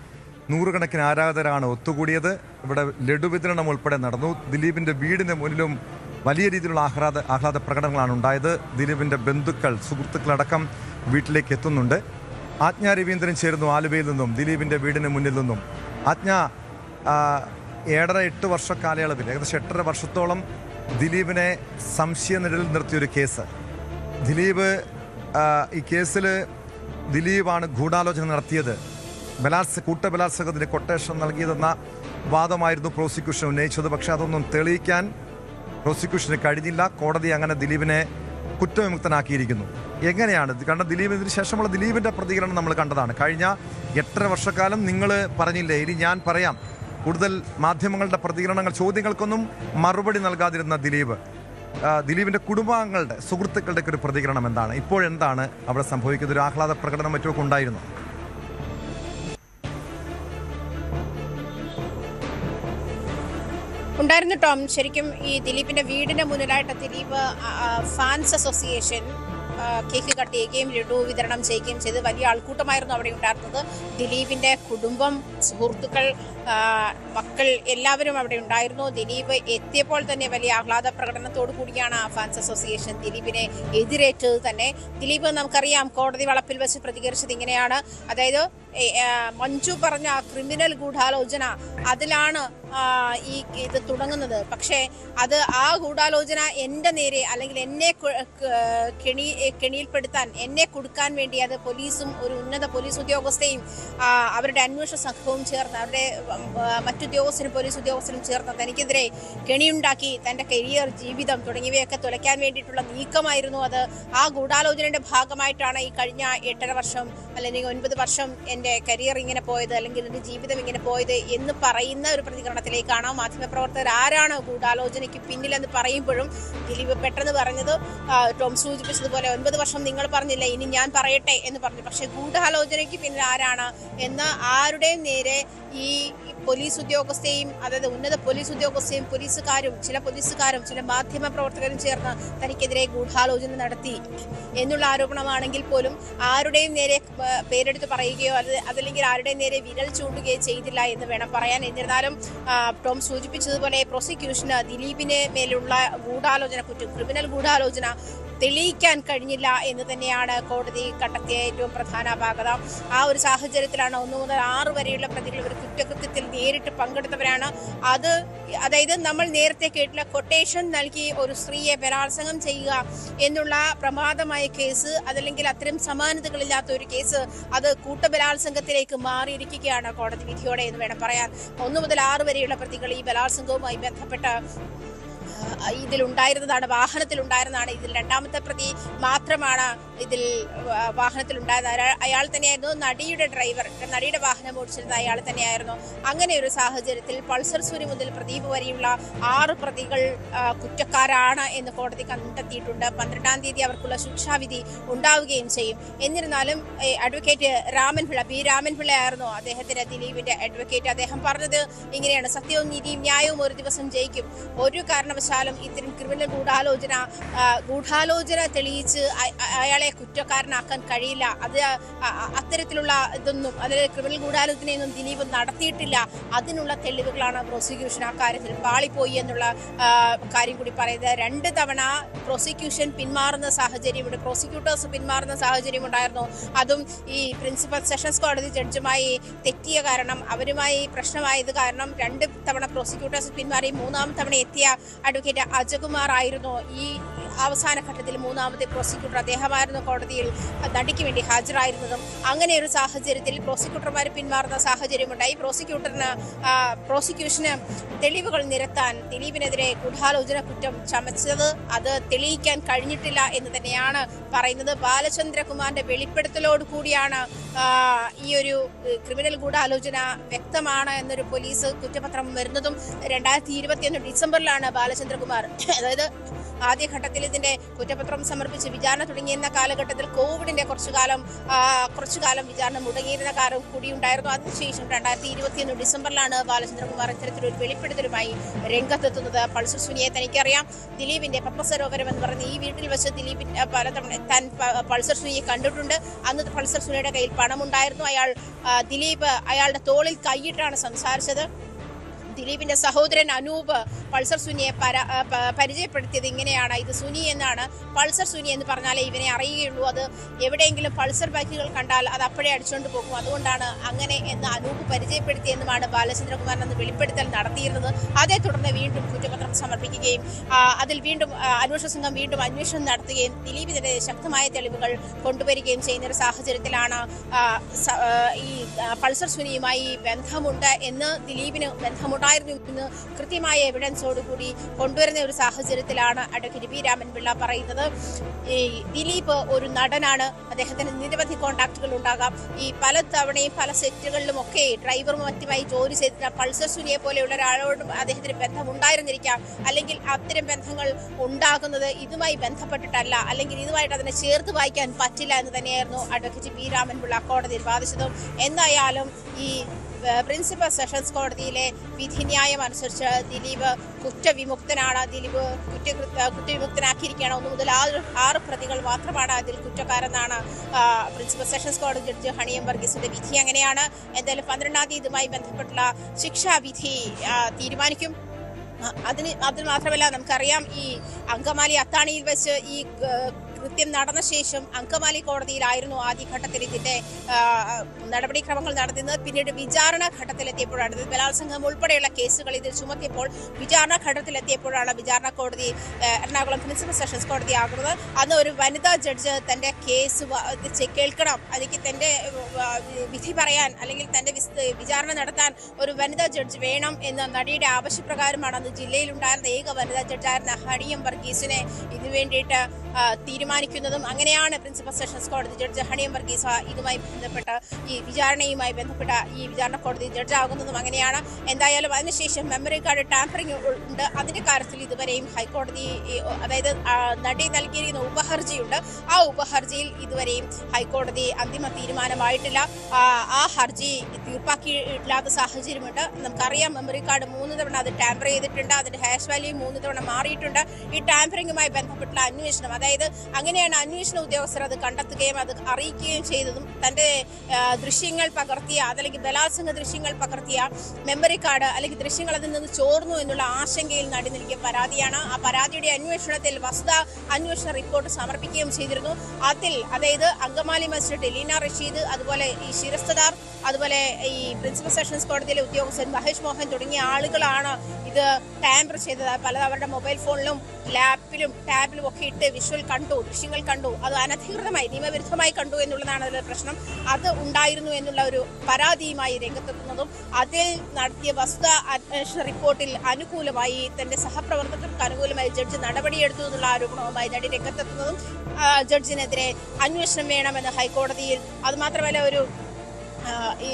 നൂറുകണക്കിന് ആരാധകരാണ് ഒത്തുകൂടിയത്. ഇവിടെ ലഡു വിതരണം ഉൾപ്പെടെ നടന്നു. ദിലീപിൻ്റെ വീടിന് മുന്നിലും വലിയ രീതിയിലുള്ള ആഹ്ലാദ പ്രകടനങ്ങളാണ് ഉണ്ടായത്. ദിലീപിൻ്റെ ബന്ധുക്കൾ, സുഹൃത്തുക്കളടക്കം വീട്ടിലേക്ക് എത്തുന്നുണ്ട്. ആജ്ഞ രവീന്ദ്രൻ ചേരുന്നു ആലുവയിൽ നിന്നും, ദിലീപിൻ്റെ വീടിന് മുന്നിൽ നിന്നും. ആജ്ഞ, 7.5 വർഷ കാലയളവിൽ ഏകദേശം 8.5 വർഷത്തോളം ദിലീപിനെ സംശയനിഴലിൽ നിർത്തിയൊരു കേസ്. ഈ കേസിൽ ദിലീപാണ് ഗൂഢാലോചന നടത്തിയത്, കൂട്ടബലാത്സംഗത്തിന് കൊട്ടേഷൻ നൽകിയതെന്ന വാദമായിരുന്നു പ്രോസിക്യൂഷൻ ഉന്നയിച്ചത്. പക്ഷേ അതൊന്നും തെളിയിക്കാൻ പ്രോസിക്യൂഷന് കഴിഞ്ഞില്ല. കോടതി അങ്ങനെ ദിലീപിനെ കുറ്റവിമുക്തനാക്കിയിരിക്കുന്നു. എങ്ങനെയാണ്? കാരണം ദിലീപിന് ശേഷമുള്ള ദിലീപിൻ്റെ പ്രതികരണം നമ്മൾ കണ്ടതാണ്. കഴിഞ്ഞ 8.5 വർഷക്കാലം നിങ്ങൾ പറഞ്ഞില്ലേ, ഇനി ഞാൻ പറയാം. കൂടുതൽ മാധ്യമങ്ങളുടെ പ്രതികരണങ്ങൾ, ചോദ്യങ്ങൾക്കൊന്നും മറുപടി നൽകാതിരുന്ന ദിലീപിൻ്റെ കുടുംബാംഗങ്ങളുടെ, സുഹൃത്തുക്കളുടെ ഒരു പ്രതികരണം എന്താണ്? ഇപ്പോഴെന്താണ് അവിടെ സംഭവിക്കുന്നത്? ഒരു ആഹ്ലാദ പ്രകടനം മറ്റുമൊക്കെ ഉണ്ടായിരുന്നു? ഉണ്ടായിരുന്നു ടോം. ശരിക്കും ഈ ദിലീപിന്റെ വീടിന്റെ മുന്നിലായിട്ട് Dileep fans association cake cut ചെയ്യുകയും ലഡു വിതരണം ചെയ്യുകയും ചെയ്ത് വലിയ ആൾക്കൂട്ടമായിരുന്നു അവിടെ ഉണ്ടായിരുന്നത്. ദിലീപിന്റെ കുടുംബം, സുഹൃത്തുക്കൾ, മക്കൾ എല്ലാവരും അവിടെ ഉണ്ടായിരുന്നു. ദിലീപ് എത്തിയപ്പോൾ തന്നെ വലിയ ആഹ്ലാദ പ്രകടനത്തോടു കൂടിയാണ് ഫാൻസ് അസോസിയേഷൻ ദിലീപിനെ എതിരേറ്റത് തന്നെ. ദിലീപ് നമുക്കറിയാം കോടതി വളപ്പിൽ വെച്ച് പ്രതികരിച്ചത് ഇങ്ങനെയാണ്. അതായത് മഞ്ജു പറഞ്ഞ ക്രിമിനൽ ഗൂഢാലോചന, അതിലാണ് ഈ ഇത് തുടങ്ങുന്നത്. പക്ഷേ അത് ആ ഗൂഢാലോചന എൻ്റെ നേരെ, അല്ലെങ്കിൽ എന്നെ കെണിയിൽപ്പെടുത്താൻ, എന്നെ കൊടുക്കാൻ വേണ്ടി അത് പോലീസും ഒരു ഉന്നത പോലീസ് ഉദ്യോഗസ്ഥയും അവരുടെ അന്വേഷണ സംഘവും ചേർന്ന്, അവരുടെ മറ്റുദ്യോഗസ്ഥരും പോലീസ് ഉദ്യോഗസ്ഥരും ചേർന്ന് തനിക്കെതിരെ കെണിയുണ്ടാക്കി തൻ്റെ കരിയർ, ജീവിതം തുടങ്ങിയവയൊക്കെ തുലയ്ക്കാൻ വേണ്ടിയിട്ടുള്ള നീക്കമായിരുന്നു അത്. ആ ഗൂഢാലോചനയുടെ ഭാഗമായിട്ടാണ് ഈ കഴിഞ്ഞ 8.5 വർഷം അല്ലെങ്കിൽ 9 വർഷം എൻ്റെ കരിയർ ഇങ്ങനെ പോയത്, അല്ലെങ്കിൽ എൻ്റെ ജീവിതം ഇങ്ങനെ പോയത് എന്ന് പറയുന്ന ഒരു പ്രതികരണത്തിലേക്കാണ് മാധ്യമപ്രവർത്തകർ ആരാണ് ഗൂഢാലോചനയ്ക്ക് പിന്നിലെന്ന് പറയുമ്പോഴും ദിലീപ് പെട്ടെന്ന് പറഞ്ഞത് ടോം സൂചിപ്പിച്ചതുപോലെ 9 വർഷം നിങ്ങൾ പറഞ്ഞില്ല, ഇനി ഞാൻ പറയട്ടെ എന്ന് പറഞ്ഞു. പക്ഷേ ഗൂഢാലോചനയ്ക്ക് പിന്നിൽ ആരാണ് എന്ന് ആരുടെയും നേരെ ഈ പോലീസ് ഉദ്യോഗസ്ഥയും, അതായത് ഉന്നത പോലീസ് ഉദ്യോഗസ്ഥയും പോലീസുകാരും ചില മാധ്യമ പ്രവർത്തകരും ചേർന്ന് തനിക്കെതിരെ ഗൂഢാലോചന നടത്തി എന്നുള്ള ആരോപണമാണെങ്കിൽ പോലും ആരുടെയും നേരെ പേരെടുത്ത് പറയുകയോ അതല്ലെങ്കിൽ ആരുടെയും നേരെ വിരൽ ചൂണ്ടുകയോ ചെയ്തില്ല എന്ന് വേണം പറയാൻ. എന്നിരുന്നാലും ടോം സൂചിപ്പിച്ചതുപോലെ പ്രോസിക്യൂഷന് ദിലീപിന് മേലുള്ള ഗൂഢാലോചന കുറ്റം, ക്രിമിനൽ ഗൂഢാലോചന തെളിയിക്കാൻ കഴിഞ്ഞില്ല എന്ന് തന്നെയാണ് കോടതി കണ്ടെത്തിയ ഏറ്റവും പ്രധാന അപാകത. ആ ഒരു സാഹചര്യത്തിലാണ് 1 മുതൽ 6 വരെയുള്ള പ്രതികൾ ഒരു കുറ്റകൃത്യത്തിൽ നേരിട്ട് പങ്കെടുത്തവരാണ്. അതായത് നമ്മൾ നേരത്തെ കേട്ടില്ല, കൊട്ടേഷൻ നൽകി ഒരു സ്ത്രീയെ ബലാത്സംഗം ചെയ്യുക എന്നുള്ള പ്രമാദമായ കേസ്, അതല്ലെങ്കിൽ അത്തരം സമാനതകളില്ലാത്ത ഒരു കേസ്, അത് കൂട്ടബലാത്സംഗത്തിലേക്ക് മാറിയിരിക്കുകയാണ് കോടതി വിധിയോടെ എന്ന് വേണം പറയാൻ. 1 മുതൽ 6 വരെയുള്ള പ്രതികൾ ഈ ബലാത്സംഗവുമായി ബന്ധപ്പെട്ട ഇതിലുണ്ടായിരുന്നതാണ്, വാഹനത്തിലുണ്ടായിരുന്നതാണ്. ഇതിൽ 2ാമത്തെ പ്രതി മാത്രമാണ് ഇതിൽ വാഹനത്തിലുണ്ടായിരുന്നത്. അയാൾ തന്നെയായിരുന്നു നടിയുടെ ഡ്രൈവർ, നടിയുടെ വാഹനം ഓടിച്ചിരുന്ന അയാൾ തന്നെയായിരുന്നു. അങ്ങനെ ഒരു സാഹചര്യത്തിൽ പൾസർ സുനി മുതൽ പ്രദീപ് വരെയുള്ള 6 പ്രതികൾ കുറ്റക്കാരാണ് എന്ന് കോടതി കണ്ടെത്തിയിട്ടുണ്ട്. 12-ാം തീയതി അവർക്കുള്ള ശിക്ഷാവിധി ഉണ്ടാവുകയും ചെയ്യും. എന്നിരുന്നാലും അഡ്വക്കേറ്റ് ബി രാമൻപിള്ള ആയിരുന്നു അദ്ദേഹത്തിന്റെ, ദിലീപിന്റെ അഡ്വക്കേറ്റ്. അദ്ദേഹം പറഞ്ഞത് ഇങ്ങനെയാണ്: സത്യവും നീതിയും ന്യായവും ഒരു ദിവസം ജയിക്കും. ഒരു കാരണവശാലും ഇത്തരം ക്രിമിനൽ ഗൂഢാലോചന തെളിയിച്ച് അയാളെ കുറ്റക്കാരനാക്കാൻ കഴിയില്ല. അത് അത്തരത്തിലുള്ള ഇതൊന്നും, അതായത് ക്രിമിനൽ ഗൂഢാലോചനയൊന്നും ദിലീപ് നടത്തിയിട്ടില്ല. അതിനുള്ള തെളിവുകളാണ് പ്രോസിക്യൂഷൻ ആ കാര്യത്തിൽ പാളിപ്പോയി എന്നുള്ള കാര്യം കൂടി പറയുന്നത്. 2 തവണ പ്രോസിക്യൂഷൻ പിന്മാറുന്ന സാഹചര്യമുണ്ട്, പ്രോസിക്യൂട്ടേഴ്സ് പിന്മാറുന്ന സാഹചര്യം ഉണ്ടായിരുന്നു. അതും ഈ പ്രിൻസിപ്പൽ സെഷൻസ് കോടതി ജഡ്ജുമായി തെറ്റിയ കാരണം, അവരുമായി പ്രശ്നമായത് കാരണം 2 തവണ പ്രോസിക്യൂട്ടേഴ്സ് പിന്മാറി. 3-ാം തവണ എത്തിയ അഡ്വക്കേറ്റ് അജകുമാർ ആയിരുന്നു ഈ അവസാന ഘട്ടത്തിൽ 3ാമത്തെ പ്രോസിക്യൂട്ടർ. അദ്ദേഹമായിരുന്നു കോടതിയിൽ നടിക്ക് വേണ്ടി ഹാജരായിരുന്നതും. അങ്ങനെ ഒരു സാഹചര്യത്തിൽ പ്രോസിക്യൂട്ടർമാർ പിന്മാറുന്ന സാഹചര്യമുണ്ടായി. പ്രോസിക്യൂഷന് തെളിവുകൾ നിരത്താൻ ദിലീപിനെതിരെ ഗൂഢാലോചന കുറ്റം ചമച്ചത് അത് തെളിയിക്കാൻ കഴിഞ്ഞിട്ടില്ല എന്ന് തന്നെയാണ് പറയുന്നത്. ബാലചന്ദ്രകുമാറിന്റെ വെളിപ്പെടുത്തലോട് കൂടിയാണ് ഈ ഒരു ക്രിമിനൽ ഗൂഢാലോചന വ്യക്തമാണ് എന്നൊരു പോലീസ് കുറ്റപത്രം വരുന്നതും. 2021 ഡിസംബറിലാണ് ബാലചന്ദ്രകുമാർ, അതായത് ആദ്യഘട്ടത്തിൽ ഇതിന്റെ കുറ്റപത്രം സമർപ്പിച്ച് വിചാരണ തുടങ്ങിയിരുന്ന കാലഘട്ടത്തിൽ കോവിഡിന്റെ കുറച്ചു കാലം വിചാരണ മുടങ്ങിയിരുന്ന കാലം കൂടി ഉണ്ടായിരുന്നു. അതിനുശേഷം 2021 ഡിസംബറിലാണ് ബാലചന്ദ്രകുമാർ ഇത്തരത്തിലൊരു വെളിപ്പെടുത്തലുമായി രംഗത്തെത്തുന്നത്. പൾസർ സുനിയെ തനിക്കറിയാം, ദിലീപിന്റെ പത്മസരോവരം എന്ന് പറയുന്ന ഈ വീട്ടിൽ വെച്ച് ദിലീപിൻ പലതവണ താൻ പൾസർ സുനിയെ കണ്ടിട്ടുണ്ട്. അന്ന് പൾസർ സുനിയുടെ കയ്യിൽ പണമുണ്ടായിരുന്നു. ദിലീപ് അയാളുടെ തോളിൽ കൈയിട്ടാണ് സംസാരിച്ചത്. ദിലീപിന്റെ സഹോദരൻ അനൂപ് പൾസർ സുനിയെ പരിചയപ്പെടുത്തിയത് ഇങ്ങനെയാണ്: ഇത് സുനി എന്നാണ്, പൾസർ സുനി എന്ന് പറഞ്ഞാലേ ഇവനെ അറിയുകയുള്ളൂ, അത് എവിടെയെങ്കിലും പൾസർ ബൈക്കുകൾ കണ്ടാൽ അത് അപ്പോഴേ അടിച്ചുകൊണ്ട് പോകും, അതുകൊണ്ടാണ് അങ്ങനെ എന്ന് അനൂപ് പരിചയപ്പെടുത്തിയെന്നുമാണ് ബാലചന്ദ്രകുമാരൻ അന്ന് വെളിപ്പെടുത്തൽ നടത്തിയിരുന്നത്. അതേ തുടർന്ന് വീണ്ടും കുറ്റപത്രം സമർപ്പിക്കുകയും അതിൽ വീണ്ടും അന്വേഷണ സംഘം വീണ്ടും അന്വേഷണം നടത്തുകയും ദിലീപിനെതിരെ ശക്തമായ തെളിവുകൾ കൊണ്ടുവരികയും ചെയ്യുന്ന ഒരു സാഹചര്യത്തിലാണ് ഈ പൾസർ സുനിയുമായി ബന്ധമുണ്ട് എന്ന് ദിലീപിന് ബന്ധമുണ്ട് ഉണ്ടായിരുന്നു എന്ന് കൃത്യമായ എവിഡൻസോടുകൂടി കൊണ്ടുവരുന്ന ഒരു സാഹചര്യത്തിലാണ് അഡ്വക്കേറ്റ് പി രാമൻപിള്ള പറയുന്നത്. ഈ ദിലീപ് ഒരു നടനാണ്, അദ്ദേഹത്തിന് നിരവധി കോൺടാക്റ്റുകൾ ഉണ്ടാകാം. ഈ പല തവണയും പല സെറ്റുകളിലും ഒക്കെ ഡ്രൈവറും മറ്റുമായി ജോലി ചെയ്തിട്ട് പൾസർ സുനിയെ പോലെയുള്ള ഒരാളോടും അദ്ദേഹത്തിന് ബന്ധമുണ്ടായിരുന്നിരിക്കാം. അല്ലെങ്കിൽ അത്തരം ബന്ധങ്ങൾ ഉണ്ടാകുന്നത് ഇതുമായി ബന്ധപ്പെട്ടിട്ടല്ല, അല്ലെങ്കിൽ ഇതുമായിട്ട് അതിനെ ചേർത്ത് വായിക്കാൻ പറ്റില്ല എന്ന് തന്നെയായിരുന്നു അഡ്വക്കേറ്റ് പി രാമൻപിള്ള കോടതിയിൽ വാദിച്ചത്. എന്തായാലും ഈ പ്രിൻസിപ്പൽ സെഷൻസ് കോടതിയിലെ വിധിന്യായം അനുസരിച്ച് ദിലീപ് കുറ്റവിമുക്തനാണ്. ദിലീപ് കുറ്റവിമുക്തനാക്കിയിരിക്കുകയാണ്. 1 മുതൽ 6 പ്രതികൾ മാത്രമാണ് അതിൽ കുറ്റക്കാരെന്നാണ് പ്രിൻസിപ്പൽ സെഷൻസ് കോടതി ജഡ്ജി ഹണിയം വർഗീസിന്റെ വിധി. അങ്ങനെയാണ്. എന്തായാലും 12-ാം തീയതി ഇതുമായി ബന്ധപ്പെട്ടുള്ള ശിക്ഷാവിധി തീരുമാനിക്കും. അതിന് മാത്രമല്ല, നമുക്കറിയാം ഈ അങ്കമാലി അത്താണിയിൽ വെച്ച് ഈ കൃത്യം നടന്ന ശേഷം അങ്കമാലി കോടതിയിലായിരുന്നു ആദ്യഘട്ടത്തിൽ ഇതിന്റെ നടപടിക്രമങ്ങൾ നടത്തുന്നത്. പിന്നീട് വിചാരണ ഘട്ടത്തിലെത്തിയപ്പോഴാണ് ബലാത്സംഗം ഉൾപ്പെടെയുള്ള കേസുകൾ ഇതിൽ ചുമത്തിയപ്പോൾ വിചാരണ ഘട്ടത്തിലെത്തിയപ്പോഴാണ് വിചാരണ കോടതി എറണാകുളം പ്രിൻസിപ്പൽ സെഷൻസ് കോടതി ആകുന്നത്. അന്ന് ഒരു വനിതാ ജഡ്ജ് തന്റെ കേസ് കേൾക്കണം, അല്ലെങ്കിൽ തന്റെ വിധി പറയാൻ, അല്ലെങ്കിൽ തന്റെ വിചാരണ നടത്താൻ ഒരു വനിതാ ജഡ്ജ് വേണം എന്ന നടിയുടെ ആവശ്യപ്രകാരമാണ് അന്ന് ജില്ലയിലുണ്ടായിരുന്ന ഏക വനിതാ ജഡ്ജായിരുന്ന ഹണിയം വർഗീസിനെ ഇതിനു വേണ്ടിയിട്ട് തീരുമാനിക്കുന്നതും. അങ്ങനെയാണ് പ്രിൻസിപ്പൽ സെഷൻസ് കോടതി ജഡ്ജ് ഹണിയം വർഗീസ് ഇതുമായി ബന്ധപ്പെട്ട ഈ വിചാരണയുമായി ബന്ധപ്പെട്ട ഈ വിചാരണ കോടതി ജഡ്ജാകുന്നതും അങ്ങനെയാണ്. എന്തായാലും അതിനുശേഷം മെമ്മറി കാർഡ് ടാമ്പറിംഗ് ഉണ്ട്. അതിന്റെ കാര്യത്തിൽ ഇതുവരെയും ഹൈക്കോടതി, അതായത് നടി നൽകിയിരിക്കുന്ന ഉപഹർജിയുണ്ട്, ആ ഉപഹർജിയിൽ ഇതുവരെയും ഹൈക്കോടതി അന്തിമ തീരുമാനമായിട്ടില്ല. ആ ഹർജി തീർപ്പാക്കിയിട്ടില്ലാത്ത സാഹചര്യമുണ്ട്. നമുക്കറിയാം മെമ്മറി കാർഡ് 3 തവണ അത് ടാമ്പർ ചെയ്തിട്ടുണ്ട്, അതിന്റെ ഹാഷ് വാല്യൂ 3 തവണ മാറിയിട്ടുണ്ട്. ഈ ടാമ്പറിംഗുമായി ബന്ധപ്പെട്ടുള്ള അന്വേഷണം, അതായത് അങ്ങനെയാണ് അന്വേഷണ ഉദ്യോഗസ്ഥർ അത് കണ്ടെത്തുകയും അത് അറിയിക്കുകയും ചെയ്തതും. തന്റെ ദൃശ്യങ്ങൾ പകർത്തിയ, അതല്ലെങ്കിൽ ബലാത്സംഗ ദൃശ്യങ്ങൾ പകർത്തിയ മെമ്മറി കാർഡ് അല്ലെങ്കിൽ ദൃശ്യങ്ങൾ അതിൽ നിന്ന് ചോർന്നു എന്നുള്ള ആശങ്കയിൽ നടി നൽകിയ പരാതിയാണ്. ആ പരാതിയുടെ അന്വേഷണത്തിൽ വസ്തുതാ അന്വേഷണ റിപ്പോർട്ട് സമർപ്പിക്കുകയും ചെയ്തിരുന്നു. അതിൽ, അതായത് അങ്കമാലി മജിസ്ട്രേറ്റ് ലീന റഷീദ്, അതുപോലെ ഈ ശിരസ്തദാർ, അതുപോലെ ഈ പ്രിൻസിപ്പൽ സെഷൻസ് കോടതിയിലെ ഉദ്യോഗസ്ഥൻ മഹേഷ് മോഹൻ തുടങ്ങിയ ആളുകളാണ് ഇത് ടാമ്പർ ചെയ്തത്. അവരുടെ മൊബൈൽ ഫോണിലും ലാപ്പിലും ടാബിലും ഒക്കെ ഇട്ട് വിഷ്വൽ കണ്ടു, ദൃശ്യങ്ങൾ കണ്ടു. അത് അനധികൃതമായി, നിയമവിരുദ്ധമായി കണ്ടു എന്നുള്ളതാണ് അതിലെ പ്രശ്നം. അത് ഉണ്ടായിരുന്നു എന്നുള്ള ഒരു പരാതിയുമായി രംഗത്തെത്തുന്നതും അതിൽ നടത്തിയ വസ്തുതാ അന്വേഷണ റിപ്പോർട്ടിൽ അനുകൂലമായി, തന്റെ സഹപ്രവർത്തകർക്ക് അനുകൂലമായി ജഡ്ജ് നടപടിയെടുത്തു എന്നുള്ള ആരോപണവുമായി നടി രംഗത്തെത്തുന്നതും ജഡ്ജിനെതിരെ അന്വേഷണം വേണമെന്ന് ഹൈക്കോടതിയിൽ, അതുമാത്രമല്ല ഒരു ഈ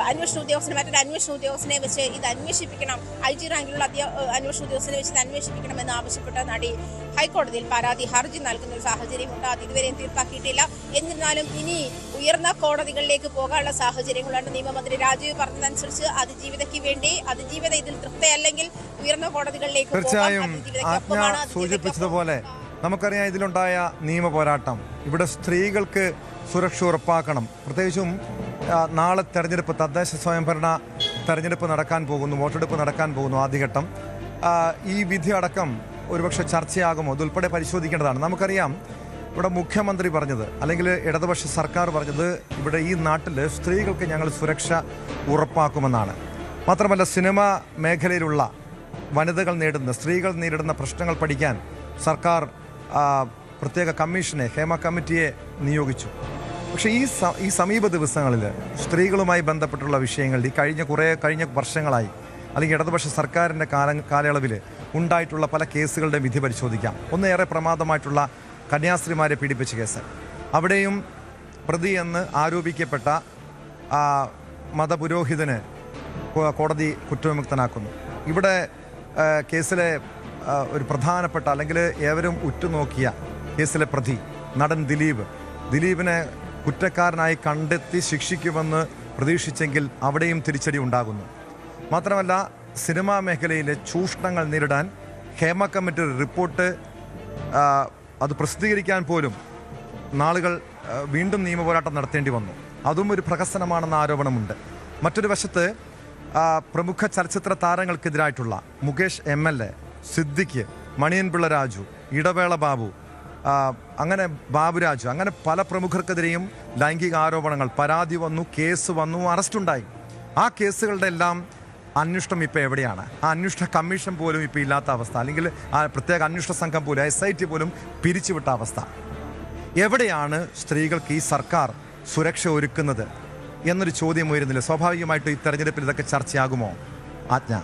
അന്വേഷണ ഉദ്യോഗസ്ഥനെ, മറ്റൊരു അന്വേഷണ ഉദ്യോഗസ്ഥനെ വെച്ച് ഇത് അന്വേഷിപ്പിക്കണം, IG റാങ്കിലുള്ള അന്വേഷണ ഉദ്യോഗസ്ഥനെ വെച്ച് ഇത് അന്വേഷിപ്പിക്കണമെന്ന് ആവശ്യപ്പെട്ട നടി ഹൈക്കോടതിയിൽ പരാതി ഹർജി നൽകുന്ന ഒരു സാഹചര്യമുണ്ട്. അത് ഇതുവരെയും തീർപ്പാക്കിയിട്ടില്ല. എന്നിരുന്നാലും ഇനി ഉയർന്ന കോടതികളിലേക്ക് പോകാനുള്ള സാഹചര്യങ്ങളുണ്ട്. നിയമമന്ത്രി രാജീവ് പറഞ്ഞതനുസരിച്ച് അതിജീവിത ഇതിൽ തൃപ്തിയല്ലെങ്കിൽ ഉയർന്ന കോടതികളിലേക്ക് തീർച്ചയായും സൂചിപ്പിച്ചതുപോലെ നമുക്കറിയാം ഇതിലുണ്ടായ നിയമ പോരാട്ടം. ഇവിടെ സ്ത്രീകൾക്ക് സുരക്ഷ ഉറപ്പാക്കണം. പ്രത്യേകിച്ചും നാളെ തെരഞ്ഞെടുപ്പ്, തദ്ദേശ സ്വയംഭരണ തെരഞ്ഞെടുപ്പ് നടക്കാൻ പോകുന്നു, വോട്ടെടുപ്പ് നടക്കാൻ പോകുന്നു ആദ്യഘട്ടം. ഈ വിധി അടക്കം ഒരുപക്ഷെ ചർച്ചയാകുമോ, അതുൾപ്പെടെ പരിശോധിക്കേണ്ടതാണ്. നമുക്കറിയാം ഇവിടെ മുഖ്യമന്ത്രി പറഞ്ഞത്, അല്ലെങ്കിൽ ഇടതുപക്ഷ സർക്കാർ പറഞ്ഞത്, ഇവിടെ ഈ നാട്ടിൽ സ്ത്രീകൾക്ക് ഞങ്ങൾ സുരക്ഷ ഉറപ്പാക്കുമെന്നാണ്. മാത്രമല്ല സിനിമാ മേഖലയിലുള്ള വനിതകൾ സ്ത്രീകൾ നേരിടുന്ന പ്രശ്നങ്ങൾ പഠിക്കാൻ സർക്കാർ പ്രത്യേക കമ്മീഷനെ, ഹേമ കമ്മിറ്റിയെ നിയോഗിച്ചു. പക്ഷേ ഈ സമീപ ദിവസങ്ങളിൽ സ്ത്രീകളുമായി ബന്ധപ്പെട്ടുള്ള വിഷയങ്ങൾ കഴിഞ്ഞ വർഷങ്ങളായി, അല്ലെങ്കിൽ ഇടതുപക്ഷ സർക്കാരിൻ്റെ കാലയളവിൽ ഉണ്ടായിട്ടുള്ള പല കേസുകളുടെ വിധി പരിശോധിക്കാം. ഒന്നേറെ പ്രമാദമായിട്ടുള്ള കന്യാസ്ത്രീമാരെ പീഡിപ്പിച്ച കേസ്, അവിടെയും പ്രതി എന്ന് ആരോപിക്കപ്പെട്ട മതപുരോഹിതന് കോടതി കുറ്റവിമുക്തനാക്കുന്നു. ഇവിടെ കേസിലെ ഒരു പ്രധാനപ്പെട്ട, അല്ലെങ്കിൽ ഏവരും ഉറ്റുനോക്കിയ കേസിലെ പ്രതി നടൻ ദിലീപിനെ കുറ്റക്കാരനായി കണ്ടെത്തി ശിക്ഷിക്കുമെന്ന് പ്രതീക്ഷിച്ചെങ്കിൽ അവിടെയും തിരിച്ചടി ഉണ്ടാകുന്നു. മാത്രമല്ല സിനിമാ മേഖലയിലെ ചൂഷണങ്ങൾ നേരിടാൻ ഹേമ കമ്മിറ്റി റിപ്പോർട്ട് അത് പ്രസിദ്ധീകരിക്കാൻ പോലും നാളുകൾ വീണ്ടും നിയമപോരാട്ടം നടത്തേണ്ടി വന്നു. അതും ഒരു പ്രഹസനമാണെന്ന ആരോപണമുണ്ട്. മറ്റൊരു വശത്ത് പ്രമുഖ ചലച്ചിത്ര താരങ്ങൾക്കെതിരായിട്ടുള്ള മുകേഷ് MLA, സിദ്ദിഖ്, മണിയൻപിള്ള രാജു, ഇടവേള ബാബു, അങ്ങനെ ബാബുരാജു, അങ്ങനെ പല പ്രമുഖർക്കെതിരെയും ലൈംഗിക ആരോപണങ്ങൾ, പരാതി വന്നു, കേസ് വന്നു, അറസ്റ്റുണ്ടായി. ആ കേസുകളുടെ എല്ലാം അന്വേഷണം ഇപ്പോൾ എവിടെയാണ്? ആ അന്വേഷണ കമ്മീഷൻ പോലും ഇപ്പോൾ ഇല്ലാത്ത അവസ്ഥ, അല്ലെങ്കിൽ ആ പ്രത്യേക അന്വേഷണ സംഘം പോലും, SIT പോലും പിരിച്ചുവിട്ട അവസ്ഥ. എവിടെയാണ് സ്ത്രീകൾക്ക് ഈ സർക്കാർ സുരക്ഷ ഒരുക്കുന്നത് എന്നൊരു ചോദ്യം ഉയരുന്നില്ല. സ്വാഭാവികമായിട്ടും ഈ തെരഞ്ഞെടുപ്പിൽ ഇതൊക്കെ ചർച്ചയാകുമോ? ആജ്ഞ?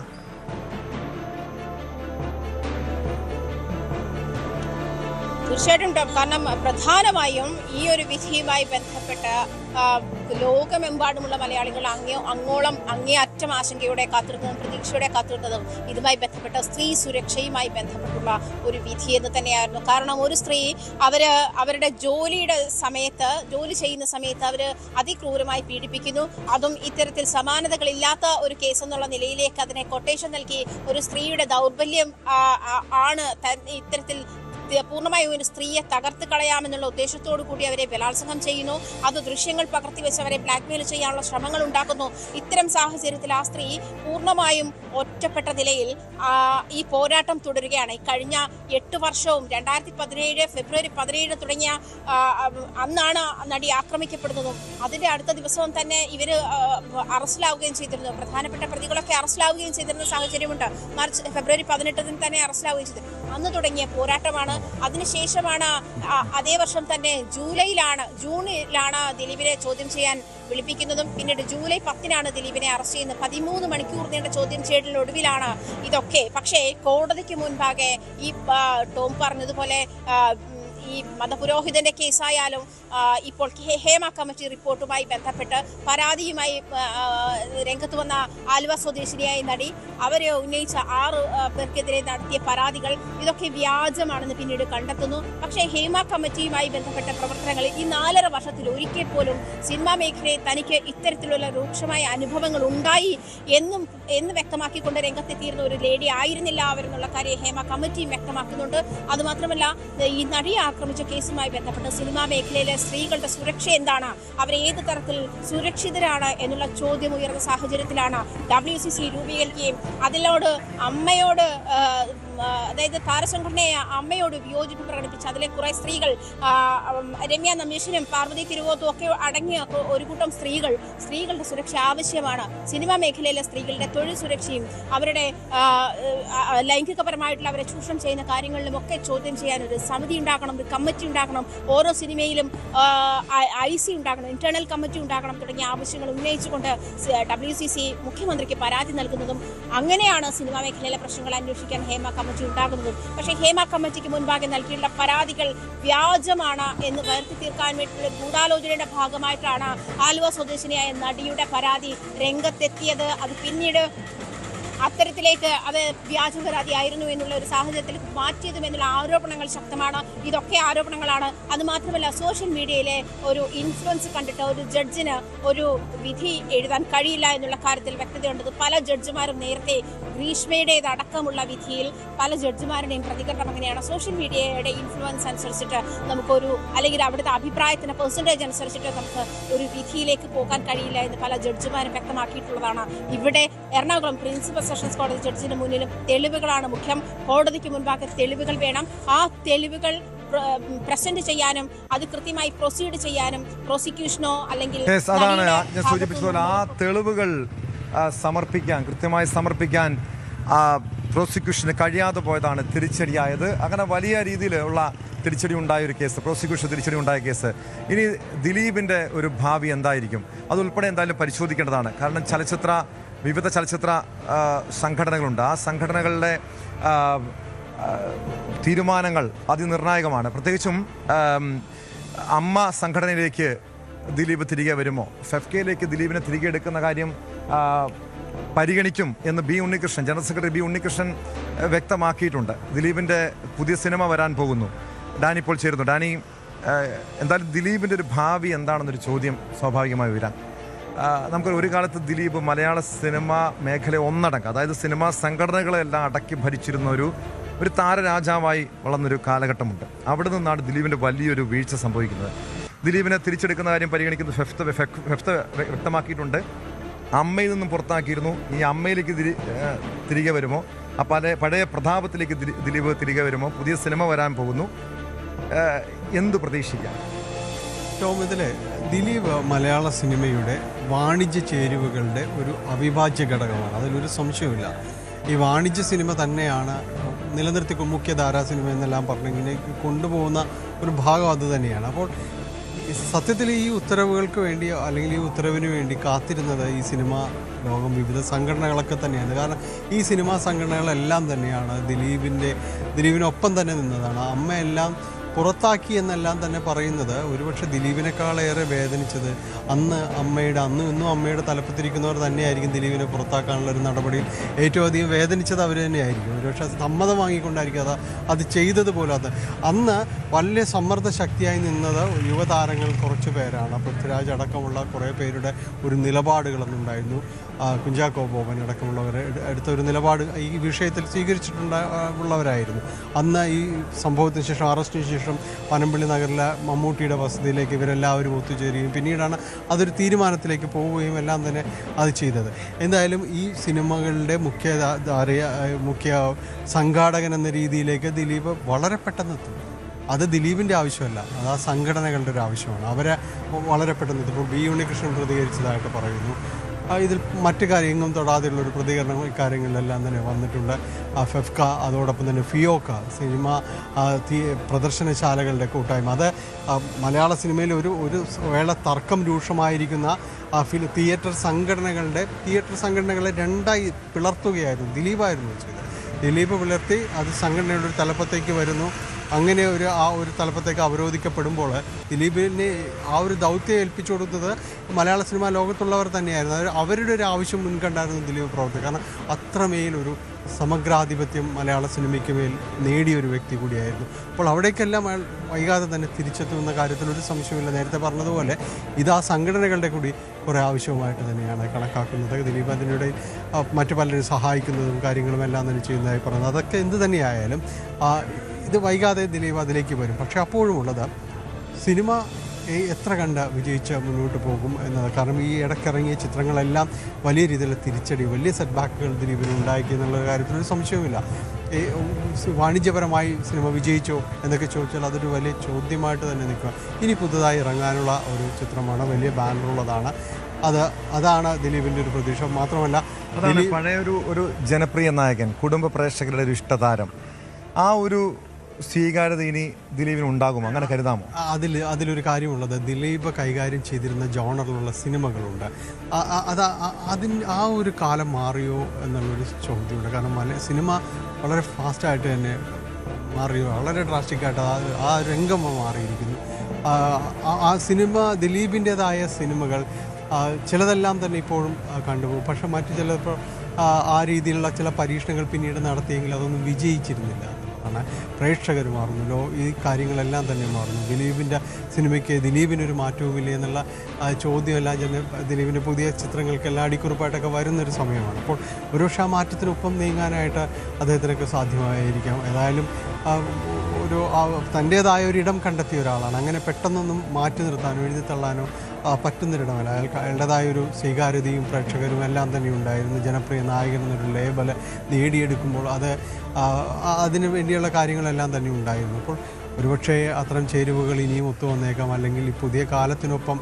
തീർച്ചയായിട്ടും കാരണം പ്രധാനമായും ഈ ഒരു വിധിയുമായി ബന്ധപ്പെട്ട് ലോകമെമ്പാടുമുള്ള മലയാളികൾ അങ്ങേയറ്റം ആശങ്കയോടെ കാത്തിരുന്നതും പ്രതീക്ഷയോടെ കാത്തിരുന്നതും ഇതുമായി ബന്ധപ്പെട്ട സ്ത്രീ സുരക്ഷയുമായി ബന്ധപ്പെട്ടുള്ള ഒരു വിധി എന്ന് തന്നെയായിരുന്നു. കാരണം ഒരു സ്ത്രീ അവരുടെ ജോലി ചെയ്യുന്ന സമയത്ത് അവർ അതിക്രൂരമായി പീഡിപ്പിക്കുന്നു. അതും ഇത്തരത്തിൽ സമാനതകളില്ലാത്ത ഒരു കേസ് എന്നുള്ള നിലയിലേക്ക് അതിനെ കൊട്ടേഷൻ നൽകി ഒരു സ്ത്രീയുടെ ദൗർബല്യം ആണ് ഇത്തരത്തിൽ പൂർണ്ണമായും ഒരു സ്ത്രീയെ തകർത്ത് കളയാമെന്നുള്ള ഉദ്ദേശത്തോടു കൂടി അവരെ ബലാത്സംഗം ചെയ്യുന്നു. അത് ദൃശ്യങ്ങൾ പകർത്തി വെച്ച് അവരെ ബ്ലാക്ക്മെയിൽ ചെയ്യാനുള്ള ശ്രമങ്ങൾ ഉണ്ടാക്കുന്നു. ഇത്തരം സാഹചര്യത്തിൽ ആ സ്ത്രീ പൂർണ്ണമായും ഒറ്റപ്പെട്ട നിലയിൽ ഈ പോരാട്ടം തുടരുകയാണ്. കഴിഞ്ഞ 8 വർഷവും 2017 ഫെബ്രുവരി 17 തുടങ്ങിയ അന്നാണ് നടി ആക്രമിക്കപ്പെടുന്നതും അതിന്റെ അടുത്ത ദിവസവും തന്നെ ഇവര് അറസ്റ്റിലാവുകയും ചെയ്തിരുന്നു. പ്രധാനപ്പെട്ട പ്രതികളൊക്കെ അറസ്റ്റിലാവുകയും ചെയ്തിരുന്ന സാഹചര്യമുണ്ട്. ഫെബ്രുവരി 18 തന്നെ അറസ്റ്റിലാവുകയും ചെയ്തു. അന്ന് തുടങ്ങിയ പോരാട്ടമാണ്. അതിനുശേഷമാണ് അതേ വർഷം തന്നെ ജൂണിലാണ് ദിലീപിനെ ചോദ്യം ചെയ്യാൻ വിളിപ്പിക്കുന്നതും പിന്നീട് ജൂലൈ 10 ദിലീപിനെ അറസ്റ്റ് ചെയ്യുന്നത്. 13 മണിക്കൂർ നീണ്ട ചോദ്യം ചെയ്യലിനൊടുവിലാണ് ഇതൊക്കെ. പക്ഷേ കോടതിക്ക് മുൻപാകെ ഈ ടോം പറഞ്ഞതുപോലെ ഈ മതപുരോഹിതന്റെ കേസായാലും ഇപ്പോൾ ഹേമ കമ്മിറ്റി റിപ്പോർട്ടുമായി ബന്ധപ്പെട്ട് പരാതിയുമായി രംഗത്ത് വന്ന ആലുവ സ്വദേശിനിയായ നടി അവരെ ഉന്നയിച്ച 6 പേർക്കെതിരെ നടത്തിയ പരാതികൾ ഇതൊക്കെ വ്യാജമാണെന്ന് പിന്നീട് കണ്ടെത്തുന്നു. പക്ഷേ ഹേമ കമ്മിറ്റിയുമായി ബന്ധപ്പെട്ട പ്രവർത്തനങ്ങൾ ഈ 4.5 വർഷത്തിൽ ഒരിക്കൽ പോലും സിനിമാ മേഖലയിൽ തനിക്ക് ഇത്തരത്തിലുള്ള രൂക്ഷമായ അനുഭവങ്ങൾ ഉണ്ടായി എന്ന് വ്യക്തമാക്കിക്കൊണ്ട് രംഗത്തെത്തിയിരുന്ന ഒരു ലേഡി ആയിരുന്നില്ല അവരെന്നുള്ള കാര്യം ഹേമ കമ്മിറ്റിയും വ്യക്തമാക്കുന്നുണ്ട്. അതുമാത്രമല്ല ഈ നടിയെ ആക്രമിച്ച കേസുമായി ബന്ധപ്പെട്ട് സിനിമാ മേഖലയിലെ സ്ത്രീകളുടെ സുരക്ഷ എന്താണ്, അവർ ഏത് തരത്തിൽ സുരക്ഷിതരാണ് എന്നുള്ള ചോദ്യം ഉയർന്ന സാഹചര്യത്തിലാണ് WCC രൂപീകരിക്കുകയും അതിനോട് അമ്മയോട് അതായത് താരസംഘടനയെ അമ്മയോട് വിയോജിപ്പ് പ്രകടിപ്പിച്ച് അതിലെ കുറെ സ്ത്രീകൾ രമ്യ നമ്പീശനും പാർവതി തിരുവോത്തും ഒക്കെ അടങ്ങിയ ഒരു കൂട്ടം സ്ത്രീകളുടെ സുരക്ഷ ആവശ്യമാണ്. സിനിമാ മേഖലയിലെ സ്ത്രീകളുടെ തൊഴിൽ സുരക്ഷയും അവരുടെ ലൈംഗികപരമായിട്ടുള്ള അവരെ ചൂഷണം ചെയ്യുന്ന കാര്യങ്ങളിലും ഒക്കെ ചോദ്യം ചെയ്യാൻ ഒരു സമിതി ഉണ്ടാക്കണം, ഒരു കമ്മിറ്റി ഉണ്ടാക്കണം, ഓരോ സിനിമയിലും IC ഉണ്ടാക്കണം, ഇന്റേണൽ കമ്മിറ്റി ഉണ്ടാക്കണം തുടങ്ങിയ ആവശ്യങ്ങൾ ഉന്നയിച്ചുകൊണ്ട് WCC മുഖ്യമന്ത്രിക്ക് പരാതി നൽകുന്നതും അങ്ങനെയാണ് സിനിമാ മേഖലയിലെ പ്രശ്നങ്ങൾ അന്വേഷിക്കാൻ ഹേമ കമ്മിറ്റി ഉണ്ടാകുന്നതും. പക്ഷേ ഹേമ കമ്മിറ്റിക്ക് മുൻപാകെ നൽകിയുള്ള പരാതികൾ വ്യാജമാണ് എന്ന് വരുത്തി തീർക്കാൻ വേണ്ടിയുള്ള ഗൂഢാലോചനയുടെ ഭാഗമായിട്ടാണ് ആലുവ സ്വദേശിനിയായ നടിയുടെ പരാതി രംഗത്തെത്തിയത്. അത് പിന്നീട് അത്തരത്തിലേക്ക് അത് വ്യാജ പരാതിയായിരുന്നു എന്നുള്ള ഒരു സാഹചര്യത്തിൽ മാറ്റിയതും എന്നുള്ള ആരോപണങ്ങൾ ശക്തമാണ്. ഇതൊക്കെ ആരോപണങ്ങളാണ്. അതുമാത്രമല്ല സോഷ്യൽ മീഡിയയിലെ ഒരു ഇൻഫ്ലുവൻസ് കണ്ടിട്ട് ഒരു ജഡ്ജിന് ഒരു വിധി എഴുതാൻ കഴിയില്ല എന്നുള്ള കാര്യത്തിൽ വ്യക്തതയുണ്ട്. പല ജഡ്ജിമാരും നേരത്തെ ഗ്രീഷ്മയുടേതടക്കമുള്ള വിധിയിൽ പല ജഡ്ജിമാരുടെയും പ്രതികരണം അങ്ങനെയാണ്. സോഷ്യൽ മീഡിയയുടെ ഇൻഫ്ലുവൻസ് അനുസരിച്ചിട്ട് നമുക്കൊരു അല്ലെങ്കിൽ അവിടുത്തെ അഭിപ്രായത്തിന് പെർസെൻറ്റേജ് അനുസരിച്ചിട്ട് നമുക്ക് ഒരു വിധിയിലേക്ക് പോകാൻ കഴിയില്ല എന്ന് പല ജഡ്ജിമാരും വ്യക്തമാക്കിയിട്ടുള്ളതാണ്. ഇവിടെ എറണാകുളം പ്രിൻസിപ്പൽ സെഷൻസ് കോടതി ജഡ്ജിന് മുന്നിലും തെളിവുകളാണ് മുഖ്യം. കോടതിക്ക് മുൻപാകെ തെളിവുകൾ വേണം. ആ തെളിവുകൾ പ്രസന്റ് ചെയ്യാനും അത് കൃത്യമായി പ്രൊസീഡ് ചെയ്യാനും പ്രോസിക്യൂഷനോ അല്ലെങ്കിൽ അതാണ് ഞാൻ സൂചിപ്പിച്ചതുപോലെ ആ തെളിവുകൾ കൃത്യമായി സമർപ്പിക്കാൻ പ്രോസിക്യൂഷന് കഴിയാതെ പോയതാണ് തിരിച്ചടിയായത്. അങ്ങനെ വലിയ രീതിയിലുള്ള തിരിച്ചടി ഉണ്ടായ ഒരു കേസ്, പ്രോസിക്യൂഷൻ തിരിച്ചടി ഉണ്ടായ കേസ്. ഇനി ദിലീപിൻ്റെ ഒരു ഭാവി എന്തായിരിക്കും അതുൾപ്പെടെ എന്തായാലും പരിശോധിക്കേണ്ടതാണ്. കാരണം വിവിധ ചലച്ചിത്ര സംഘടനകളുണ്ട്. ആ സംഘടനകളുടെ തീരുമാനങ്ങൾ അതിനിർണായകമാണ്. പ്രത്യേകിച്ചും അമ്മ സംഘടനയിലേക്ക് ദിലീപ് തിരികെ വരുമോ, ഫെഫ്കയിലേക്ക് ദിലീപിനെ തിരികെ എടുക്കുന്ന കാര്യം പരിഗണിക്കും എന്ന് ജനറൽ സെക്രട്ടറി ബി ഉണ്ണികൃഷ്ണൻ വ്യക്തമാക്കിയിട്ടുണ്ട്. ദിലീപിൻ്റെ പുതിയ സിനിമ വരാൻ പോകുന്നു. ഡാനി ഇപ്പോൾ ചേരുന്നു. ഡാനി, എന്തായാലും ദിലീപിൻ്റെ ഒരു ഭാവി എന്താണെന്നൊരു ചോദ്യം സ്വാഭാവികമായി വരാം. ഒരു കാലത്ത് ദിലീപ് മലയാള സിനിമാ മേഖല ഒന്നടങ്കം, അതായത് സിനിമാ സംഘടനകളെല്ലാം അടക്കി ഭരിച്ചിരുന്ന ഒരു താരരാജാവായി വളർന്നൊരു കാലഘട്ടമുണ്ട്. അവിടെ നിന്നാണ് ദിലീപിൻ്റെ വലിയൊരു വീഴ്ച സംഭവിക്കുന്നത്. ദിലീപിനെ തിരിച്ചെടുക്കുന്ന കാര്യം പരിഗണിക്കുന്ന ഫെഫ്ത വ്യക്തമാക്കിയിട്ടുണ്ട്. അമ്മയിൽ നിന്നും പുറത്താക്കിയിരുന്നു. ഈ അമ്മയിലേക്ക് തിരികെ വരുമോ, പഴയ പ്രതാപത്തിലേക്ക് ദിലീപ് തിരികെ വരുമോ, പുതിയ സിനിമ വരാൻ പോകുന്നു, എന്ത് പ്രതീക്ഷിക്കാം? ടോം, ഇതിലെ ദിലീപ് മലയാള സിനിമയുടെ വാണിജ്യ ചേരുവകളുടെ ഒരു അവിഭാജ്യ ഘടകമാണ്. അതിലൊരു സംശയമില്ല. ഈ വാണിജ്യ സിനിമ തന്നെയാണ് മുഖ്യധാരാ സിനിമ എന്നെല്ലാം പറഞ്ഞിങ്ങനെ കൊണ്ടുപോകുന്ന ഒരു ഭാഗം അത് തന്നെയാണ്. അപ്പോൾ സത്യത്തിൽ ഈ ഉത്തരവുകൾക്ക് വേണ്ടി അല്ലെങ്കിൽ ഈ ഉത്തരവിന് വേണ്ടി കാത്തിരുന്നത് ഈ സിനിമാ ലോകം വിവിധ സംഘടനകളൊക്കെ തന്നെയാണ്. കാരണം ഈ സിനിമാ സംഘടനകളെല്ലാം തന്നെയാണ് ദിലീപിനൊപ്പം തന്നെ നിന്നതാണ്. അമ്മയെല്ലാം പുറത്താക്കി എന്നെല്ലാം തന്നെ പറയുന്നത് ഒരുപക്ഷെ ദിലീപിനേക്കാളേറെ വേദനിച്ചത് ഇന്നും അമ്മയുടെ തലപ്പത്തിരിക്കുന്നവർ തന്നെയായിരിക്കും ദിലീപിനെ പുറത്താക്കാനുള്ള ഒരു നടപടിയിൽ ഏറ്റവും അധികം വേദനിച്ചത് അവർ തന്നെയായിരിക്കും. ഒരുപക്ഷെ സമ്മതം വാങ്ങിക്കൊണ്ടായിരിക്കും അത് ചെയ്തത് പോലും. അന്ന് വലിയ സമ്മർദ്ദ ശക്തിയായി നിന്നത് യുവതാരങ്ങൾ കുറച്ച് പേരാണ്. പൃഥ്വിരാജ് അടക്കമുള്ള കുറേ പേരുടെ ഒരു നിലപാടുകളൊന്നുണ്ടായിരുന്നു. കുഞ്ചാക്കോ ബോബൻ അടക്കമുള്ളവർ എടുത്ത ഒരു നിലപാട് ഈ വിഷയത്തിൽ സ്വീകരിച്ചിട്ടുള്ളവരായിരുന്നു. അന്ന് ഈ സംഭവത്തിന് ശേഷം, അറസ്റ്റിന് ശേഷം പനമ്പള്ളി നഗറിലെ മമ്മൂട്ടിയുടെ വസതിയിലേക്ക് ഇവരെല്ലാവരും ഒത്തുചേരുകയും പിന്നീടാണ് അതൊരു തീരുമാനത്തിലേക്ക് പോവുകയും എല്ലാം തന്നെ അത് ചെയ്തത്. എന്തായാലും ഈ സിനിമകളുടെ മുഖ്യ സംഘാടകൻ എന്ന രീതിയിലേക്ക് ദിലീപ് വളരെ പെട്ടെന്ന് എത്തും. അത് ദിലീപിൻ്റെ ആവശ്യമല്ല, അത് ആ സംഘടനകളുടെ ഒരു ആവശ്യമാണ്. അവരെ വളരെ പെട്ടെന്ന് എത്തും. ഇപ്പോൾ ബി ഉണ്ണികൃഷ്ണൻ പ്രതികരിച്ചതായിട്ട് പറയുന്നു. ഇതിൽ മറ്റു കാര്യങ്ങളും തൊടാതെയുള്ളൊരു പ്രതികരണം ഇക്കാര്യങ്ങളിലെല്ലാം തന്നെ വന്നിട്ടുണ്ട്. ഫെഫ്ക, അതോടൊപ്പം തന്നെ ഫിയോക്ക, സിനിമ പ്രദർശനശാലകളുടെ കൂട്ടായ്മ, അത് മലയാള സിനിമയിൽ ഒരു വേള തർക്കം രൂക്ഷമായിരിക്കുന്ന തിയേറ്റർ സംഘടനകളെ രണ്ടായി പിളർത്തുകയായിരുന്നു. ദിലീപായിരുന്നു ചെയ്തത്. ദിലീപ് പിളർത്തി അത് സംഘടനയുടെ ഒരു തലപ്പത്തേക്ക് വരുന്നു. അങ്ങനെ ആ ഒരു തലപ്പത്തേക്ക് അവരോധിക്കപ്പെടുമ്പോൾ ദിലീപിനെ ആ ഒരു ദൗത്യം ഏൽപ്പിച്ചു കൊടുത്തത് മലയാള സിനിമാ ലോകത്തുള്ളവർ തന്നെയായിരുന്നു. അവരുടെ ഒരു ആവശ്യം മുൻകണ്ടായിരുന്നു ദിലീപ് പ്രവർത്തി. കാരണം അത്രമേലൊരു സമഗ്രാധിപത്യം മലയാള സിനിമയ്ക്ക് മേൽ നേടിയൊരു വ്യക്തി കൂടിയായിരുന്നു. അപ്പോൾ അവിടേക്കെല്ലാം വൈകാതെ തന്നെ തിരിച്ചെത്തുന്ന കാര്യത്തിൽ ഒരു സംശയമില്ല. നേരത്തെ പറഞ്ഞതുപോലെ ഇത് ആ സംഘടനകളുടെ കൂടി കുറേ ആവശ്യവുമായിട്ട് തന്നെയാണ് കണക്കാക്കുന്നത്. ദിലീപ് അതിനിടെ മറ്റു പലരും സഹായിക്കുന്നതും കാര്യങ്ങളും എല്ലാം തന്നെ ചെയ്യുന്നതായി പറയുന്നത്. അതൊക്കെ എന്ത് തന്നെയായാലും ഇത് വൈകാതെ ദിലീപ് അതിലേക്ക് വരും. പക്ഷേ അപ്പോഴുമുള്ളത് സിനിമ എത്ര കണ്ട് വിജയിച്ച് മുന്നോട്ട് പോകും എന്നത്. കാരണം ഈ ഇടയ്ക്കിറങ്ങിയ ചിത്രങ്ങളെല്ലാം വലിയ രീതിയിലുള്ള തിരിച്ചടി, വലിയ സെറ്റ് ബാക്കുകൾ ദിലീപിന് ഉണ്ടാക്കി എന്നുള്ള കാര്യത്തിലൊരു സംശയവുമില്ല. വാണിജ്യപരമായി സിനിമ വിജയിച്ചോ എന്നൊക്കെ ചോദിച്ചാൽ അതൊരു വലിയ ചോദ്യമായിട്ട് തന്നെ നിൽക്കുക. ഇനി പുതുതായി ഇറങ്ങാനുള്ള ഒരു ചിത്രമാണ്, വലിയ ബാനറുള്ളതാണ്. അതാണ് ദിലീപിൻ്റെ ഒരു പ്രതീക്ഷ. മാത്രമല്ല പഴയ ഒരു ജനപ്രിയ നായകൻ, കുടുംബ പ്രേക്ഷകരുടെ ഒരു ഇഷ്ടതാരം, ആ ഒരു സ്വീകാര്യത ഇനി ദിലീപിന് ഉണ്ടാകും, അങ്ങനെ കരുതാമോ? അതിലൊരു കാര്യമുള്ളത്, ദിലീപ് കൈകാര്യം ചെയ്തിരുന്ന ജോണറിലുള്ള സിനിമകളുണ്ട്. ആ ഒരു കാലം മാറിയോ എന്നുള്ളൊരു ചോദ്യമുണ്ട്. കാരണം സിനിമ വളരെ ഫാസ്റ്റായിട്ട് തന്നെ മാറിയോ, വളരെ ഡ്രാസ്റ്റിക്കായിട്ട് ആ രംഗം മാറിയിരിക്കുന്നു. ആ സിനിമ, ദിലീപിൻ്റേതായ സിനിമകൾ ചിലതെല്ലാം തന്നെ ഇപ്പോഴും കണ്ടുപോകും. പക്ഷെ മറ്റു ചിലപ്പോൾ ആ രീതിയിലുള്ള ചില പരീക്ഷണങ്ങൾ പിന്നീട് നടത്തിയെങ്കിൽ അതൊന്നും വിജയിച്ചിരുന്നില്ല. പ്രേക്ഷകർ മാറുന്നല്ലോ, ഈ കാര്യങ്ങളെല്ലാം തന്നെ മാറുന്നു. ദിലീപിൻ്റെ സിനിമയ്ക്ക് ദിലീപിനൊരു മാറ്റവുമില്ല എന്നുള്ള ചോദ്യമെല്ലാം തന്നെ ദിലീപിൻ്റെ പുതിയ ചിത്രങ്ങൾക്കെല്ലാം അടിക്കുറിപ്പായിട്ടൊക്കെ വരുന്നൊരു സമയമാണ്. അപ്പോൾ ഒരുപക്ഷെ ആ മാറ്റത്തിനൊപ്പം നീങ്ങാനായിട്ട് അദ്ദേഹത്തിനൊക്കെ സാധ്യമായിരിക്കാം. ഏതായാലും തൻ്റേതായ ഒരിടം കണ്ടെത്തിയ ഒരാളാണ്. അങ്ങനെ പെട്ടെന്നൊന്നും മാറ്റി നിർത്താനോ എഴുതിത്തള്ളാനോ പറ്റുന്നൊരിടമല്ല. അയാളുടേതായൊരു സ്വീകാര്യതയും പ്രേക്ഷകരും എല്ലാം തന്നെ ഉണ്ടായിരുന്നു. ജനപ്രിയ നായകൻ എന്നൊരു ലേബൽ നേടിയെടുക്കുമ്പോൾ അതിനു വേണ്ടിയുള്ള കാര്യങ്ങളെല്ലാം തന്നെ ഉണ്ടായിരുന്നു. അപ്പോൾ ഒരുപക്ഷെ അത്തരം ചേരുവകൾ ഇനിയും ഒത്തു വന്നേക്കാം, അല്ലെങ്കിൽ ഈ പുതിയ കാലത്തിനൊപ്പം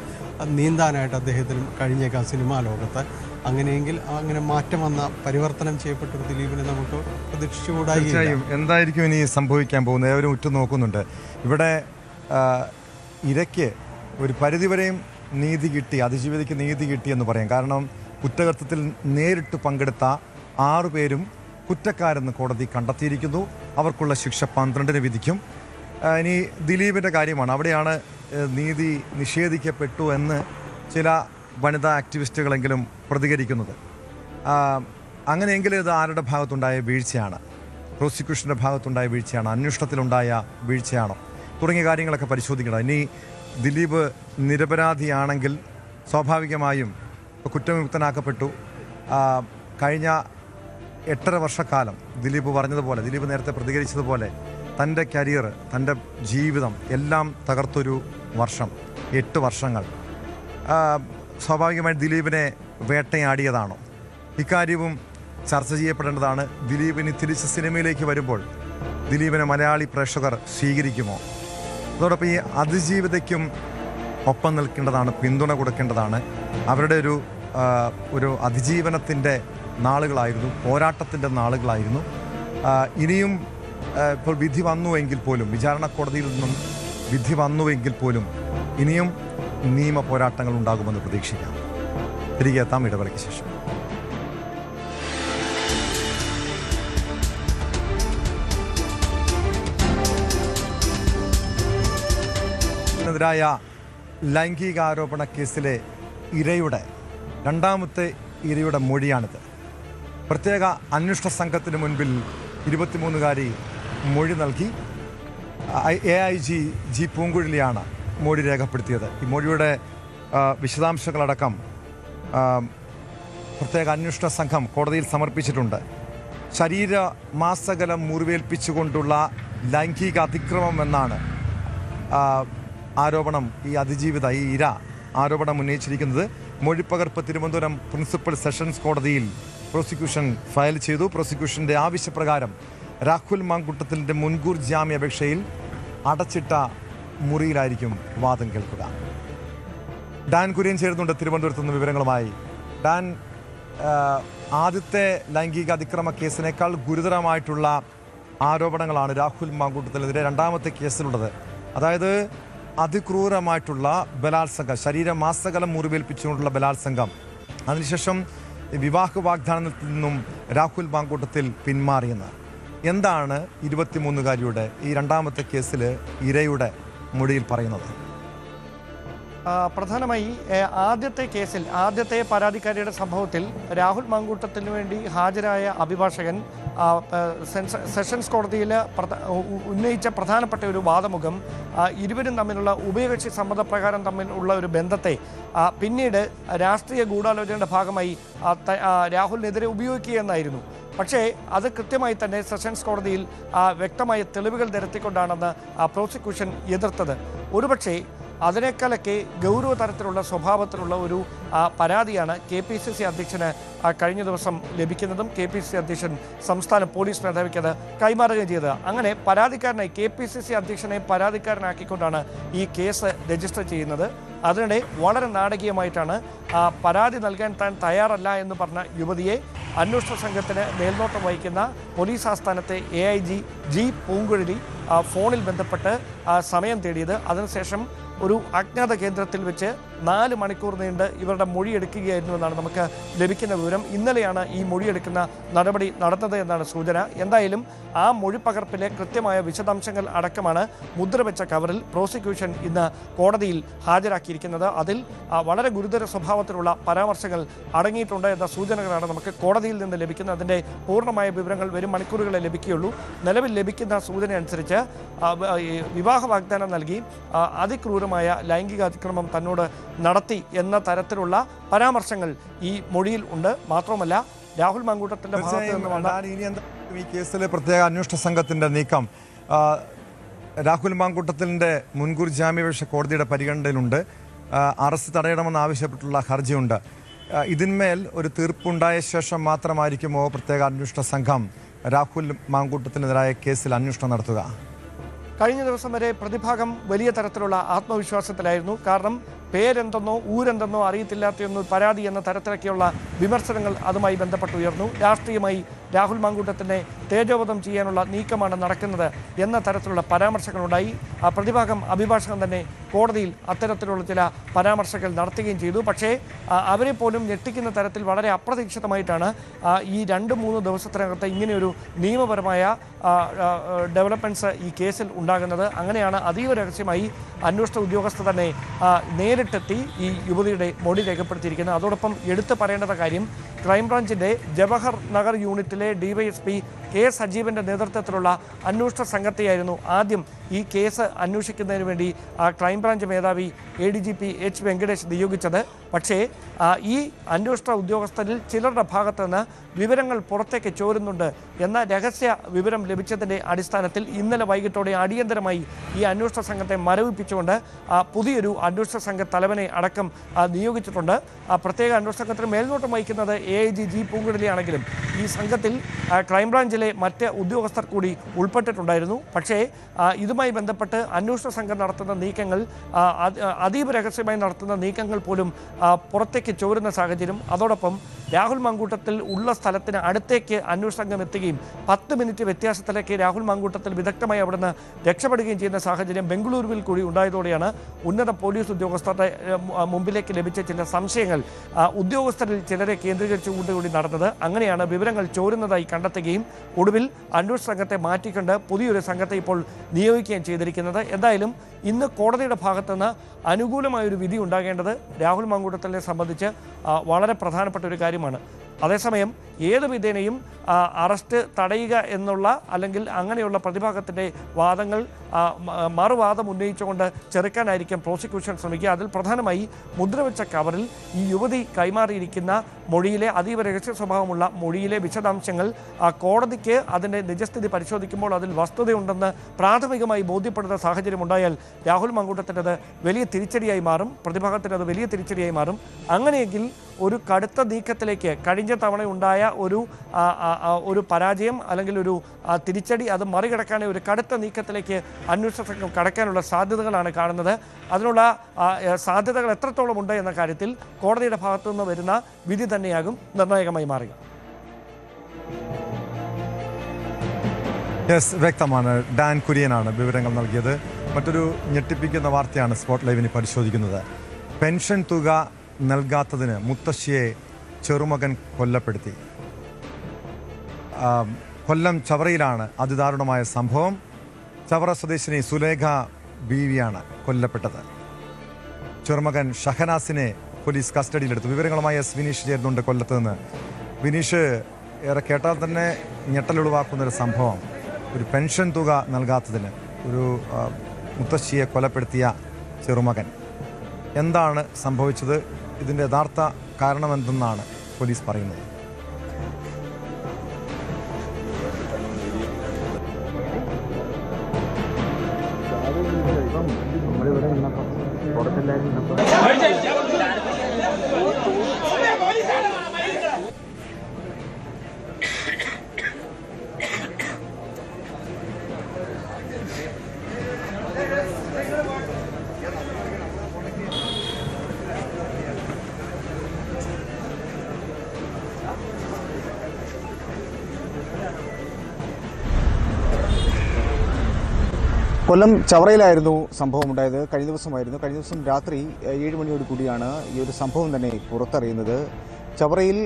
നീന്താനായിട്ട് അദ്ദേഹത്തിനും കഴിഞ്ഞേക്കാം സിനിമാ ലോകത്ത്. അങ്ങനെയെങ്കിൽ അങ്ങനെ മാറ്റം വന്ന, പരിവർത്തനം ചെയ്യപ്പെട്ടൊരു ദിലീപിനെ നമുക്ക് പ്രതീക്ഷിച്ചുകൂടായി. എന്തായിരിക്കും ഇനി സംഭവിക്കാൻ പോകുന്നത്? ഏവരും ഉറ്റുനോക്കുന്നുണ്ട്. ഇവിടെ ഇരയ്ക്ക് ഒരു പരിധിവരെയും നീതി കിട്ടി, അതിജീവിതയ്ക്ക് നീതി കിട്ടിയെന്ന് പറയാം. കാരണം കുറ്റകൃത്യത്തിൽ നേരിട്ട് പങ്കെടുത്ത 6 പേരും കുറ്റക്കാരെന്ന് കോടതി കണ്ടെത്തിയിരിക്കുന്നു. അവർക്കുള്ള ശിക്ഷ 12 വിധിക്കും. ഇനി ദിലീപിൻ്റെ കാര്യമാണ്. അവിടെയാണ് നീതി നിഷേധിക്കപ്പെട്ടു എന്ന് ചില വനിതാ ആക്ടിവിസ്റ്റുകളെങ്കിലും പ്രതികരിക്കുന്നത്. അങ്ങനെയെങ്കിൽ ഇത് ആരുടെ ഭാഗത്തുണ്ടായ വീഴ്ചയാണ്? പ്രോസിക്യൂഷൻ്റെ ഭാഗത്തുണ്ടായ വീഴ്ചയാണ്? അന്വേഷണത്തിലുണ്ടായ വീഴ്ചയാണോ? തുടങ്ങിയ കാര്യങ്ങളൊക്കെ പരിശോധിക്കണം. ഇനി ദിലീപ് നിരപരാധിയാണെങ്കിൽ സ്വാഭാവികമായും കുറ്റവിമുക്തനാക്കപ്പെട്ടു. കഴിഞ്ഞ 8.5 വർഷക്കാലം ദിലീപ് പറഞ്ഞതുപോലെ, ദിലീപ് നേരത്തെ പ്രതികരിച്ചതുപോലെ തൻ്റെ കരിയർ, തൻ്റെ ജീവിതം എല്ലാം തകർത്തൊരു വർഷം, 8 വർഷങ്ങൾ സ്വാഭാവികമായും ദിലീപിനെ വേട്ടയാടിയതാണോ? ഇക്കാര്യവും ചർച്ച ചെയ്യപ്പെടേണ്ടതാണ്. ദിലീപിന് തിരിച്ച് സിനിമയിലേക്ക് വരുമ്പോൾ ദിലീപിനെ മലയാളി പ്രേക്ഷകർ സ്വീകരിക്കുമോ? അതോടൊപ്പം ഈ അതിജീവിതയ്ക്കും ഒപ്പം നിൽക്കേണ്ടതാണ്, പിന്തുണ കൊടുക്കേണ്ടതാണ്. അവരുടെ ഒരു അതിജീവനത്തിൻ്റെ നാളുകളായിരുന്നു, പോരാട്ടത്തിൻ്റെ നാളുകളായിരുന്നു. ഇനിയും ഇപ്പോൾ വിധി വന്നുവെങ്കിൽ പോലും, വിചാരണ കോടതിയിൽ നിന്നും വിധി വന്നുവെങ്കിൽ പോലും ഇനിയും നിയമ പോരാട്ടങ്ങൾ ഉണ്ടാകുമെന്ന് പ്രതീക്ഷിക്കാം. തിരികെ എത്താം ഇടവേളയ്ക്ക് ശേഷം. െതിരായ ലൈംഗികാരോപണ കേസിലെ രണ്ടാമത്തെ ഇരയുടെ മൊഴിയാണിത്. പ്രത്യേക അന്വേഷണ സംഘത്തിന് മുൻപിൽ 23-കാരി മൊഴി നൽകി. AIG ജി പൂങ്കുഴലിയാണ് മൊഴി രേഖപ്പെടുത്തിയത്. ഈ മൊഴിയുടെ വിശദാംശങ്ങളടക്കം പ്രത്യേക അന്വേഷണ സംഘം കോടതിയിൽ സമർപ്പിച്ചിട്ടുണ്ട്. ശരീരമാസകലം മുറിവേൽപ്പിച്ചുകൊണ്ടുള്ള ലൈംഗിക അതിക്രമം എന്നാണ് ആരോപണം. ഈ അതിജീവിത, ഈ ഇര ആരോപണം ഉന്നയിച്ചിരിക്കുന്നത്. മൊഴിപ്പകർപ്പ് തിരുവനന്തപുരം പ്രിൻസിപ്പൽ സെഷൻസ് കോടതിയിൽ പ്രോസിക്യൂഷൻ ഫയൽ ചെയ്തു. പ്രോസിക്യൂഷൻ്റെ ആവശ്യപ്രകാരം രാഹുൽ മാങ്കൂട്ടത്തിലിൻ്റെ മുൻകൂർ ജാമ്യാപേക്ഷയിൽ അടച്ചിട്ട മുറിയിലായിരിക്കും വാദം കേൾക്കുക. ഡാൻ കുര്യൻ ചേരുന്നുണ്ട് തിരുവനന്തപുരത്ത് നിന്ന് വിവരങ്ങളുമായി. ഡാൻ, ആദ്യത്തെ ലൈംഗിക അതിക്രമ കേസിനേക്കാൾ ഗുരുതരമായിട്ടുള്ള ആരോപണങ്ങളാണ് രാഹുൽ മാങ്കൂട്ടത്തിനെതിരെ രണ്ടാമത്തെ കേസിലുള്ളത്. അതായത് അതിക്രൂരമായിട്ടുള്ള ബലാത്സംഗം, ശരീരമാസകലം മുറിവേൽപ്പിച്ചുകൊണ്ടുള്ള ബലാത്സംഗം. അതിനുശേഷം വിവാഹ വാഗ്ദാനത്തിൽ നിന്നും രാഹുൽ മാങ്കൂട്ടത്തിൽ പിന്മാറിയെന്ന്. എന്താണ് 23-കാരിയുടെ ഈ രണ്ടാമത്തെ കേസിൽ ഇരയുടെ മൊഴിയിൽ പറയുന്നത്? പ്രധാനമായി ആദ്യത്തെ കേസിൽ, ആദ്യത്തെ പരാതിക്കാരിയുടെ സംഭവത്തിൽ രാഹുൽ മാങ്കൂട്ടത്തിന് വേണ്ടി ഹാജരായ അഭിഭാഷകൻ സെഷൻസ് കോടതിയിൽ ഉന്നയിച്ച പ്രധാനപ്പെട്ട ഒരു വാദമുഖം ഇരുവരും തമ്മിലുള്ള ഉഭയകക്ഷി സമ്മതപ്രകാരം തമ്മിലുള്ള ഒരു ബന്ധത്തെ പിന്നീട് രാഷ്ട്രീയ ഗൂഢാലോചനയുടെ ഭാഗമായി രാഹുലിനെതിരെ ഉപയോഗിക്കുകയെന്നായിരുന്നു. പക്ഷേ അത് കൃത്യമായി തന്നെ സെഷൻസ് കോടതിയിൽ വ്യക്തമായ തെളിവുകൾ നിരത്തിക്കൊണ്ടാണെന്ന് പ്രോസിക്യൂഷൻ എതിർത്തത്. ഒരുപക്ഷെ അതിനേക്കാളൊക്കെ ഗൗരവതരത്തിലുള്ള സ്വഭാവത്തിലുള്ള ഒരു പരാതിയാണ് KPCC അധ്യക്ഷന് കഴിഞ്ഞ ദിവസം ലഭിക്കുന്നതും KPCC അധ്യക്ഷൻ സംസ്ഥാന പോലീസ് മേധാവിക്ക് അത് കൈമാറുകയും ചെയ്തത്. അങ്ങനെ പരാതിക്കാരനായി KPCC അധ്യക്ഷനെ പരാതിക്കാരനാക്കിക്കൊണ്ടാണ് ഈ കേസ് രജിസ്റ്റർ ചെയ്യുന്നത്. അതിനിടെ വളരെ നാടകീയമായിട്ടാണ് പരാതി നൽകാൻ താൻ തയ്യാറല്ല എന്ന് പറഞ്ഞ യുവതിയെ അന്വേഷണ സംഘത്തിന് മേൽനോട്ടം വഹിക്കുന്ന പോലീസ് ആസ്ഥാനത്തെ AIG ജി പൂങ്കുഴലി ഫോണിൽ ബന്ധപ്പെട്ട് സമയം തേടിയത്. അതിനുശേഷം ഒരു അജ്ഞാത കേന്ദ്രത്തിൽ വെച്ച് 4 മണിക്കൂർ നീണ്ട് ഇവരുടെ മൊഴിയെടുക്കുകയായിരുന്നു എന്നാണ് നമുക്ക് ലഭിക്കുന്ന വിവരം. ഇന്നലെയാണ് ഈ മൊഴിയെടുക്കുന്ന നടപടി നടന്നത് എന്നാണ് സൂചന. എന്തായാലും ആ മൊഴിപ്പകർപ്പിലെ കൃത്യമായ വിശദാംശങ്ങൾ അടക്കമാണ് മുദ്രവെച്ച കവറിൽ പ്രോസിക്യൂഷൻ ഇന്ന് കോടതിയിൽ ഹാജരാക്കിയിരിക്കുന്നത്. അതിൽ വളരെ ഗുരുതര സ്വഭാവത്തിലുള്ള പരാമർശങ്ങൾ അടങ്ങിയിട്ടുണ്ട് എന്ന സൂചനകളാണ് നമുക്ക് കോടതിയിൽ നിന്ന് ലഭിക്കുന്നത്. അതിൻ്റെ പൂർണ്ണമായ വിവരങ്ങൾ വരും മണിക്കൂറുകളെ ലഭിക്കുകയുള്ളൂ. നിലവിൽ ലഭിക്കുന്ന സൂചന അനുസരിച്ച് വിവാഹ വാഗ്ദാനം നൽകി അതിക്രൂരമായ ലൈംഗിക അതിക്രമം തന്നോട് നടത്തി എന്ന തരത്തിലുള്ള പരാമർശങ്ങൾ ഈ മൊഴിയിൽ ഉണ്ട്. മാത്രമല്ല രാഹുൽ മാങ്കൂട്ടത്തിന്റെ ഭാഗത്ത് നിന്ന് വന്ന ഈ കേസിലെ പ്രത്യേക അന്വേഷണ സംഘത്തിന്റെ നീക്കം, രാഹുൽ മാങ്കൂട്ടത്തിന്റെ മുൻകൂർ ജാമ്യാപേക്ഷ കോടതിയുടെ പരിഗണനയിലുണ്ട്. അറസ്റ്റ് തടയണമെന്ന് ആവശ്യപ്പെട്ടുള്ള ഹർജിയുണ്ട്. ഇതിന്മേൽ ഒരു തീർപ്പുണ്ടായ ശേഷം മാത്രമായിരിക്കുമോ പ്രത്യേക അന്വേഷണ സംഘം രാഹുൽ മാങ്കൂട്ടത്തിനെതിരായ കേസിൽ അന്വേഷണം നടത്തുക? കഴിഞ്ഞ ദിവസം വരെ പ്രതിഭാഗം വലിയ തരത്തിലുള്ള ആത്മവിശ്വാസത്തിലായിരുന്നു. കാരണം പേരെന്തെന്നോ ഊരെന്തെന്നോ അറിയത്തില്ലാത്തയൊന്നു പരാതി എന്ന തരത്തിലൊക്കെയുള്ള വിമർശനങ്ങൾ അതുമായി ബന്ധപ്പെട്ട് ഉയർന്നു. രാഷ്ട്രീയമായി രാഹുൽ മാങ്കൂട്ടത്തിനെ തേജോവധം ചെയ്യാനുള്ള നീക്കമാണ് നടക്കുന്നത് എന്ന തരത്തിലുള്ള പരാമർശങ്ങളുണ്ടായി. ആ പ്രതിഭാഗം അഭിഭാഷകൻ തന്നെ കോടതിയിൽ അത്തരത്തിലുള്ള ചില പരാമർശങ്ങൾ നടത്തുകയും ചെയ്തു. പക്ഷേ അവരെ പോലും ഞെട്ടിക്കുന്ന തരത്തിൽ വളരെ അപ്രതീക്ഷിതമായിട്ടാണ് ഈ 2-3 ദിവസത്തിനകത്ത് ഇങ്ങനെയൊരു നിയമപരമായ ഡെവലപ്മെൻറ്റ്സ് ഈ കേസിൽ ഉണ്ടാകുന്നത്. അങ്ങനെയാണ് അതീവ രഹസ്യമായി അന്വേഷണ ഉദ്യോഗസ്ഥർ തന്നെ നേരിട്ടെത്തി ഈ യുവതിയുടെ മൊഴി രേഖപ്പെടുത്തിയിരിക്കുന്നത്. അതോടൊപ്പം എടുത്തു പറയേണ്ട കാര്യം, ക്രൈംബ്രാഞ്ചിൻ്റെ ജവഹർ നഗർ യൂണിറ്റിലെ DYSP K. സജീവൻ്റെ നേതൃത്വത്തിലുള്ള അന്വേഷണ സംഘത്തെയായിരുന്നു ആദ്യം ഈ കേസ് അന്വേഷിക്കുന്നതിന് വേണ്ടി ക്രൈംബ്രാഞ്ച് മേധാവി ADGP H. വെങ്കടേഷ് നിയോഗിച്ചത്. പക്ഷേ ഈ അന്വേഷണ ഉദ്യോഗസ്ഥരിൽ ചിലരുടെ ഭാഗത്ത് നിന്ന് വിവരങ്ങൾ പുറത്തേക്ക് ചോരുന്നുണ്ട് എന്ന രഹസ്യ വിവരം ലഭിച്ചതിൻ്റെ അടിസ്ഥാനത്തിൽ ഇന്നലെ വൈകിട്ടോടെ അടിയന്തരമായി ഈ അന്വേഷണ സംഘത്തെ മരവിപ്പിച്ചുകൊണ്ട് പുതിയൊരു അന്വേഷണ സംഘ തലവനെ അടക്കം നിയോഗിച്ചിട്ടുണ്ട്. പ്രത്യേക അന്വേഷണ സംഘത്തിന് മേൽനോട്ടം വഹിക്കുന്നത് AIG ജി പൂങ്കുഴലിയാണെങ്കിലും ഈ സംഘത്തിൽ ക്രൈംബ്രാഞ്ചിലെ മറ്റ് ഉദ്യോഗസ്ഥർ കൂടി ഉൾപ്പെട്ടിട്ടുണ്ടായിരുന്നു. പക്ഷേ ഇതുമായി ബന്ധപ്പെട്ട് അന്വേഷണ സംഘം നടത്തുന്ന നീക്കങ്ങൾ, അതീവ രഹസ്യമായി നടത്തുന്ന നീക്കങ്ങൾ പോലും പുറത്തേക്ക് ചോരുന്ന സാഹചര്യം. അതോടൊപ്പം രാഹുൽ മാങ്കൂട്ടത്തിൽ ഉള്ള സ്ഥലത്തിന് അടുത്തേക്ക് അന്വേഷണ സംഘം എത്തുകയും 10 മിനിറ്റ് വ്യത്യാസത്തിലേക്ക് രാഹുൽ മാങ്കൂട്ടത്തിൽ വിദഗ്ധമായി അവിടുന്ന് രക്ഷപ്പെടുകയും ചെയ്യുന്ന സാഹചര്യം ബംഗളൂരുവിൽ കൂടി ഉണ്ടായതോടെയാണ് ഉന്നത പോലീസ് ഉദ്യോഗസ്ഥരുടെ മുമ്പിലേക്ക് ലഭിച്ച ചില സംശയങ്ങൾ ഉദ്യോഗസ്ഥരിൽ ചിലരെ കേന്ദ്രീകരിച്ചുകൂടി നടന്നത്. അങ്ങനെയാണ് വിവരങ്ങൾ ചോരുന്നതായി കണ്ടെത്തുകയും ഒടുവിൽ അന്വേഷണ സംഘത്തെ മാറ്റിക്കൊണ്ട് പുതിയൊരു സംഘത്തെ ഇപ്പോൾ നിയോഗിക്കുകയും ചെയ്തിരിക്കുന്നത്. എന്തായാലും ഇന്ന് കോടതിയുടെ ഭാഗത്തുനിന്ന് അനുകൂലമായൊരു വിധി ഉണ്ടാകേണ്ടത് രാഹുൽ മാങ്കൂട്ടത്തിനെ സംബന്ധിച്ച് വളരെ പ്രധാനപ്പെട്ട ഒരു കാര്യമാണ്. അതേസമയം ഏത് വിധേനയും അറസ്റ്റ് തടയുക എന്നുള്ള അല്ലെങ്കിൽ അങ്ങനെയുള്ള പ്രതിഭാഗത്തിൻ്റെ വാദങ്ങൾ മറുവാദം ഉന്നയിച്ചുകൊണ്ട് ചെറുക്കാനായിരിക്കും പ്രോസിക്യൂഷൻ ശ്രമിക്കുക. അതിൽ പ്രധാനമായി മുദ്രവെച്ച കവറിൽ ഈ യുവതി കൈമാറിയിരിക്കുന്ന മൊഴിയിലെ അതീവ രഹസ്യ സ്വഭാവമുള്ള മൊഴിയിലെ വിശദാംശങ്ങൾ കോടതിക്ക് അതിൻ്റെ നിജസ്ഥിതി പരിശോധിക്കുമ്പോൾ അതിൽ വസ്തുതയുണ്ടെന്ന് പ്രാഥമികമായി ബോധ്യപ്പെടുന്ന സാഹചര്യം ഉണ്ടായാൽ രാഹുൽ മാങ്കൂട്ടത്തിനത് വലിയ തിരിച്ചടിയായി മാറും, പ്രതിഭാഗത്തിനത് വലിയ തിരിച്ചടിയായി മാറും. അങ്ങനെയെങ്കിൽ ഒരു കടുത്ത നീക്കത്തിലേക്ക് കഴിഞ്ഞ തവണ ഉണ്ടായ ഒരു പരാജയം അല്ലെങ്കിൽ ഒരു തിരിച്ചടി അത് മറികടക്കാനേ ഒരു കടുത്ത നീക്കത്തിലേക്ക് അന്വേഷണ സംഘം കടക്കാനുള്ള സാധ്യതകളാണ് കാണുന്നത്. അതിനുള്ള സാധ്യതകൾ എത്രത്തോളം ഉണ്ട് എന്ന കാര്യത്തിൽ കോടതിയുടെ ഭാഗത്തു നിന്ന് വരുന്ന വിധി തന്നെയാകും നിർണായകമായി മാറുക. വ്യക്തമാണ്. ഡാൻ കുര്യനാണ് വിവരങ്ങൾ നൽകിയത്. മറ്റൊരു ഞെട്ടിപ്പിക്കുന്ന വാർത്തയാണ് സ്പോട്ട് ലൈവിന് പരിശോധിക്കുന്നത്. പെൻഷൻ തുക നൽകാത്തതിന് മുത്തശ്ശിയെ ചെറുമകൻ കൊല്ലപ്പെടുത്തി. കൊല്ലം ചവറയിലാണ് അതിദാരുണമായ സംഭവം. ചവറ സ്വദേശിനി സുലേഖ ബീവിയാണ് കൊല്ലപ്പെട്ടത്. ചെറുമകൻ ഷഹനാസിനെ പോലീസ് കസ്റ്റഡിയിലെടുത്തു. വിവരങ്ങളുമായി എസ് വിനീഷ് ചേരുന്നുണ്ട് കൊല്ലത്ത് നിന്ന്. വിനീഷ്, ഏറെ കേട്ടാൽ തന്നെ ഞെട്ടലുളവാക്കുന്നൊരു സംഭവം. ഒരു പെൻഷൻ തുക നൽകാത്തതിന് ഒരു മുത്തശ്ശിയെ കൊലപ്പെടുത്തിയ ചെറുമകൻ. എന്താണ് സംഭവിച്ചത്? ഇതിൻ്റെ യഥാർത്ഥ കാരണമെന്തെന്നാണ് പോലീസ് പറയുന്നത്? കൊല്ലം ചവറയിലായിരുന്നു സംഭവം ഉണ്ടായത്. കഴിഞ്ഞ ദിവസം രാത്രി 7 മണിയോട് കൂടിയാണ് ഈ ഒരു സംഭവം തന്നെ പുറത്തറിയുന്നത്. ചവറയിൽ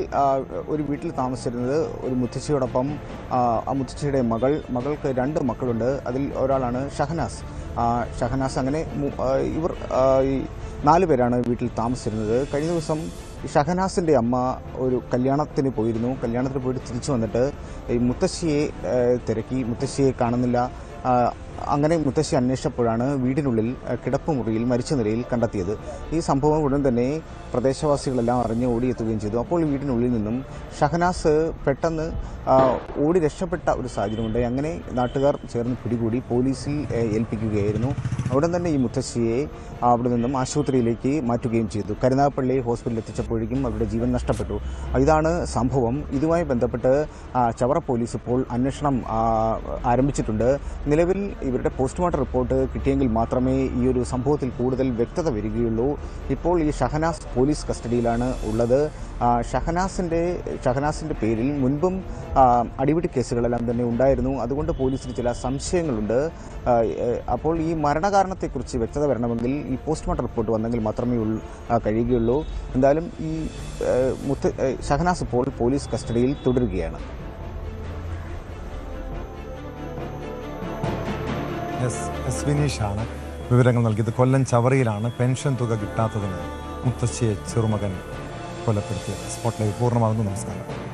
ഒരു വീട്ടിൽ താമസിച്ചിരുന്നത് ഒരു മുത്തശ്ശിയോടൊപ്പം ആ മുത്തശ്ശിയുടെ മകൾക്ക് 2 മക്കളുണ്ട്. അതിൽ ഒരാളാണ് ഷഹനാസ്. അങ്ങനെ ഇവർ 4 പേരാണ് വീട്ടിൽ താമസിച്ചിരുന്നത്. കഴിഞ്ഞ ദിവസം ഷഹനാസിൻ്റെ അമ്മ ഒരു കല്യാണത്തിന് പോയിട്ട് തിരിച്ചു വന്നിട്ട് ഈ മുത്തശ്ശിയെ തിരക്കി. മുത്തശ്ശിയെ കാണുന്നില്ല. അങ്ങനെ മുത്തശ്ശി അന്വേഷിച്ചപ്പോഴാണ് വീടിനുള്ളിൽ കിടപ്പുമുറിയിൽ മരിച്ച നിലയിൽ കണ്ടെത്തിയത്. ഈ സംഭവം ഉടൻ തന്നെ പ്രദേശവാസികളെല്ലാം അറിഞ്ഞ് ഓടിയെത്തുകയും ചെയ്തു. അപ്പോൾ വീടിനുള്ളിൽ നിന്നും ഷഹനാസ് പെട്ടെന്ന് ഓടി രക്ഷപ്പെട്ട ഒരു സാഹചര്യമുണ്ട്. അങ്ങനെ നാട്ടുകാർ ചേർന്ന് പിടികൂടി പോലീസിൽ ഏൽപ്പിക്കുകയായിരുന്നു. ഉടൻ തന്നെ ഈ മുത്തശ്ശിയെ അവിടെ നിന്നും ആശുപത്രിയിലേക്ക് മാറ്റുകയും ചെയ്തു. കരുനാഗപ്പള്ളി ഹോസ്പിറ്റലിൽ എത്തിച്ചപ്പോഴേക്കും അവരുടെ ജീവൻ നഷ്ടപ്പെട്ടു. ഇതാണ് സംഭവം. ഇതുമായി ബന്ധപ്പെട്ട് ചവറ പോലീസ് ഇപ്പോൾ അന്വേഷണം ആരംഭിച്ചിട്ടുണ്ട്. നിലവിൽ ഇവരുടെ പോസ്റ്റ്മോർട്ടം റിപ്പോർട്ട് കിട്ടിയെങ്കിൽ മാത്രമേ ഈ ഒരു സംഭവത്തിൽ കൂടുതൽ വ്യക്തത വരികയുള്ളൂ. ഇപ്പോൾ ഈ ഷഹനാസ് പോലീസ് കസ്റ്റഡിയിലാണ് ഉള്ളത്. ഷഹനാസിൻ്റെ പേരിൽ മുൻപും അടിപിടി കേസുകളെല്ലാം തന്നെ ഉണ്ടായിരുന്നു. അതുകൊണ്ട് പോലീസിന് ചില സംശയങ്ങളുണ്ട്. അപ്പോൾ ഈ മരണകാരണത്തെക്കുറിച്ച് വ്യക്തത വരണമെങ്കിൽ ഈ പോസ്റ്റ്മോർട്ടം റിപ്പോർട്ട് വന്നെങ്കിൽ മാത്രമേ കഴിയുകയുള്ളൂ. എന്തായാലും ഈ ഷഹനാസ് ഇപ്പോൾ പോലീസ് കസ്റ്റഡിയിൽ തുടരുകയാണ്. എസ് വിനീഷാണ് വിവരങ്ങൾ നൽകിയത്. കൊല്ലം ചവറയിലാണ് പെൻഷൻ തുക കിട്ടാത്തതിന് മുത്തശ്ശിയെ ചെറുമകൻ കൊലപ്പെടുത്തിയത്. സ്പോട്ട് ലൈവ് പൂർണ്ണമാകുന്നു. നമസ്കാരം.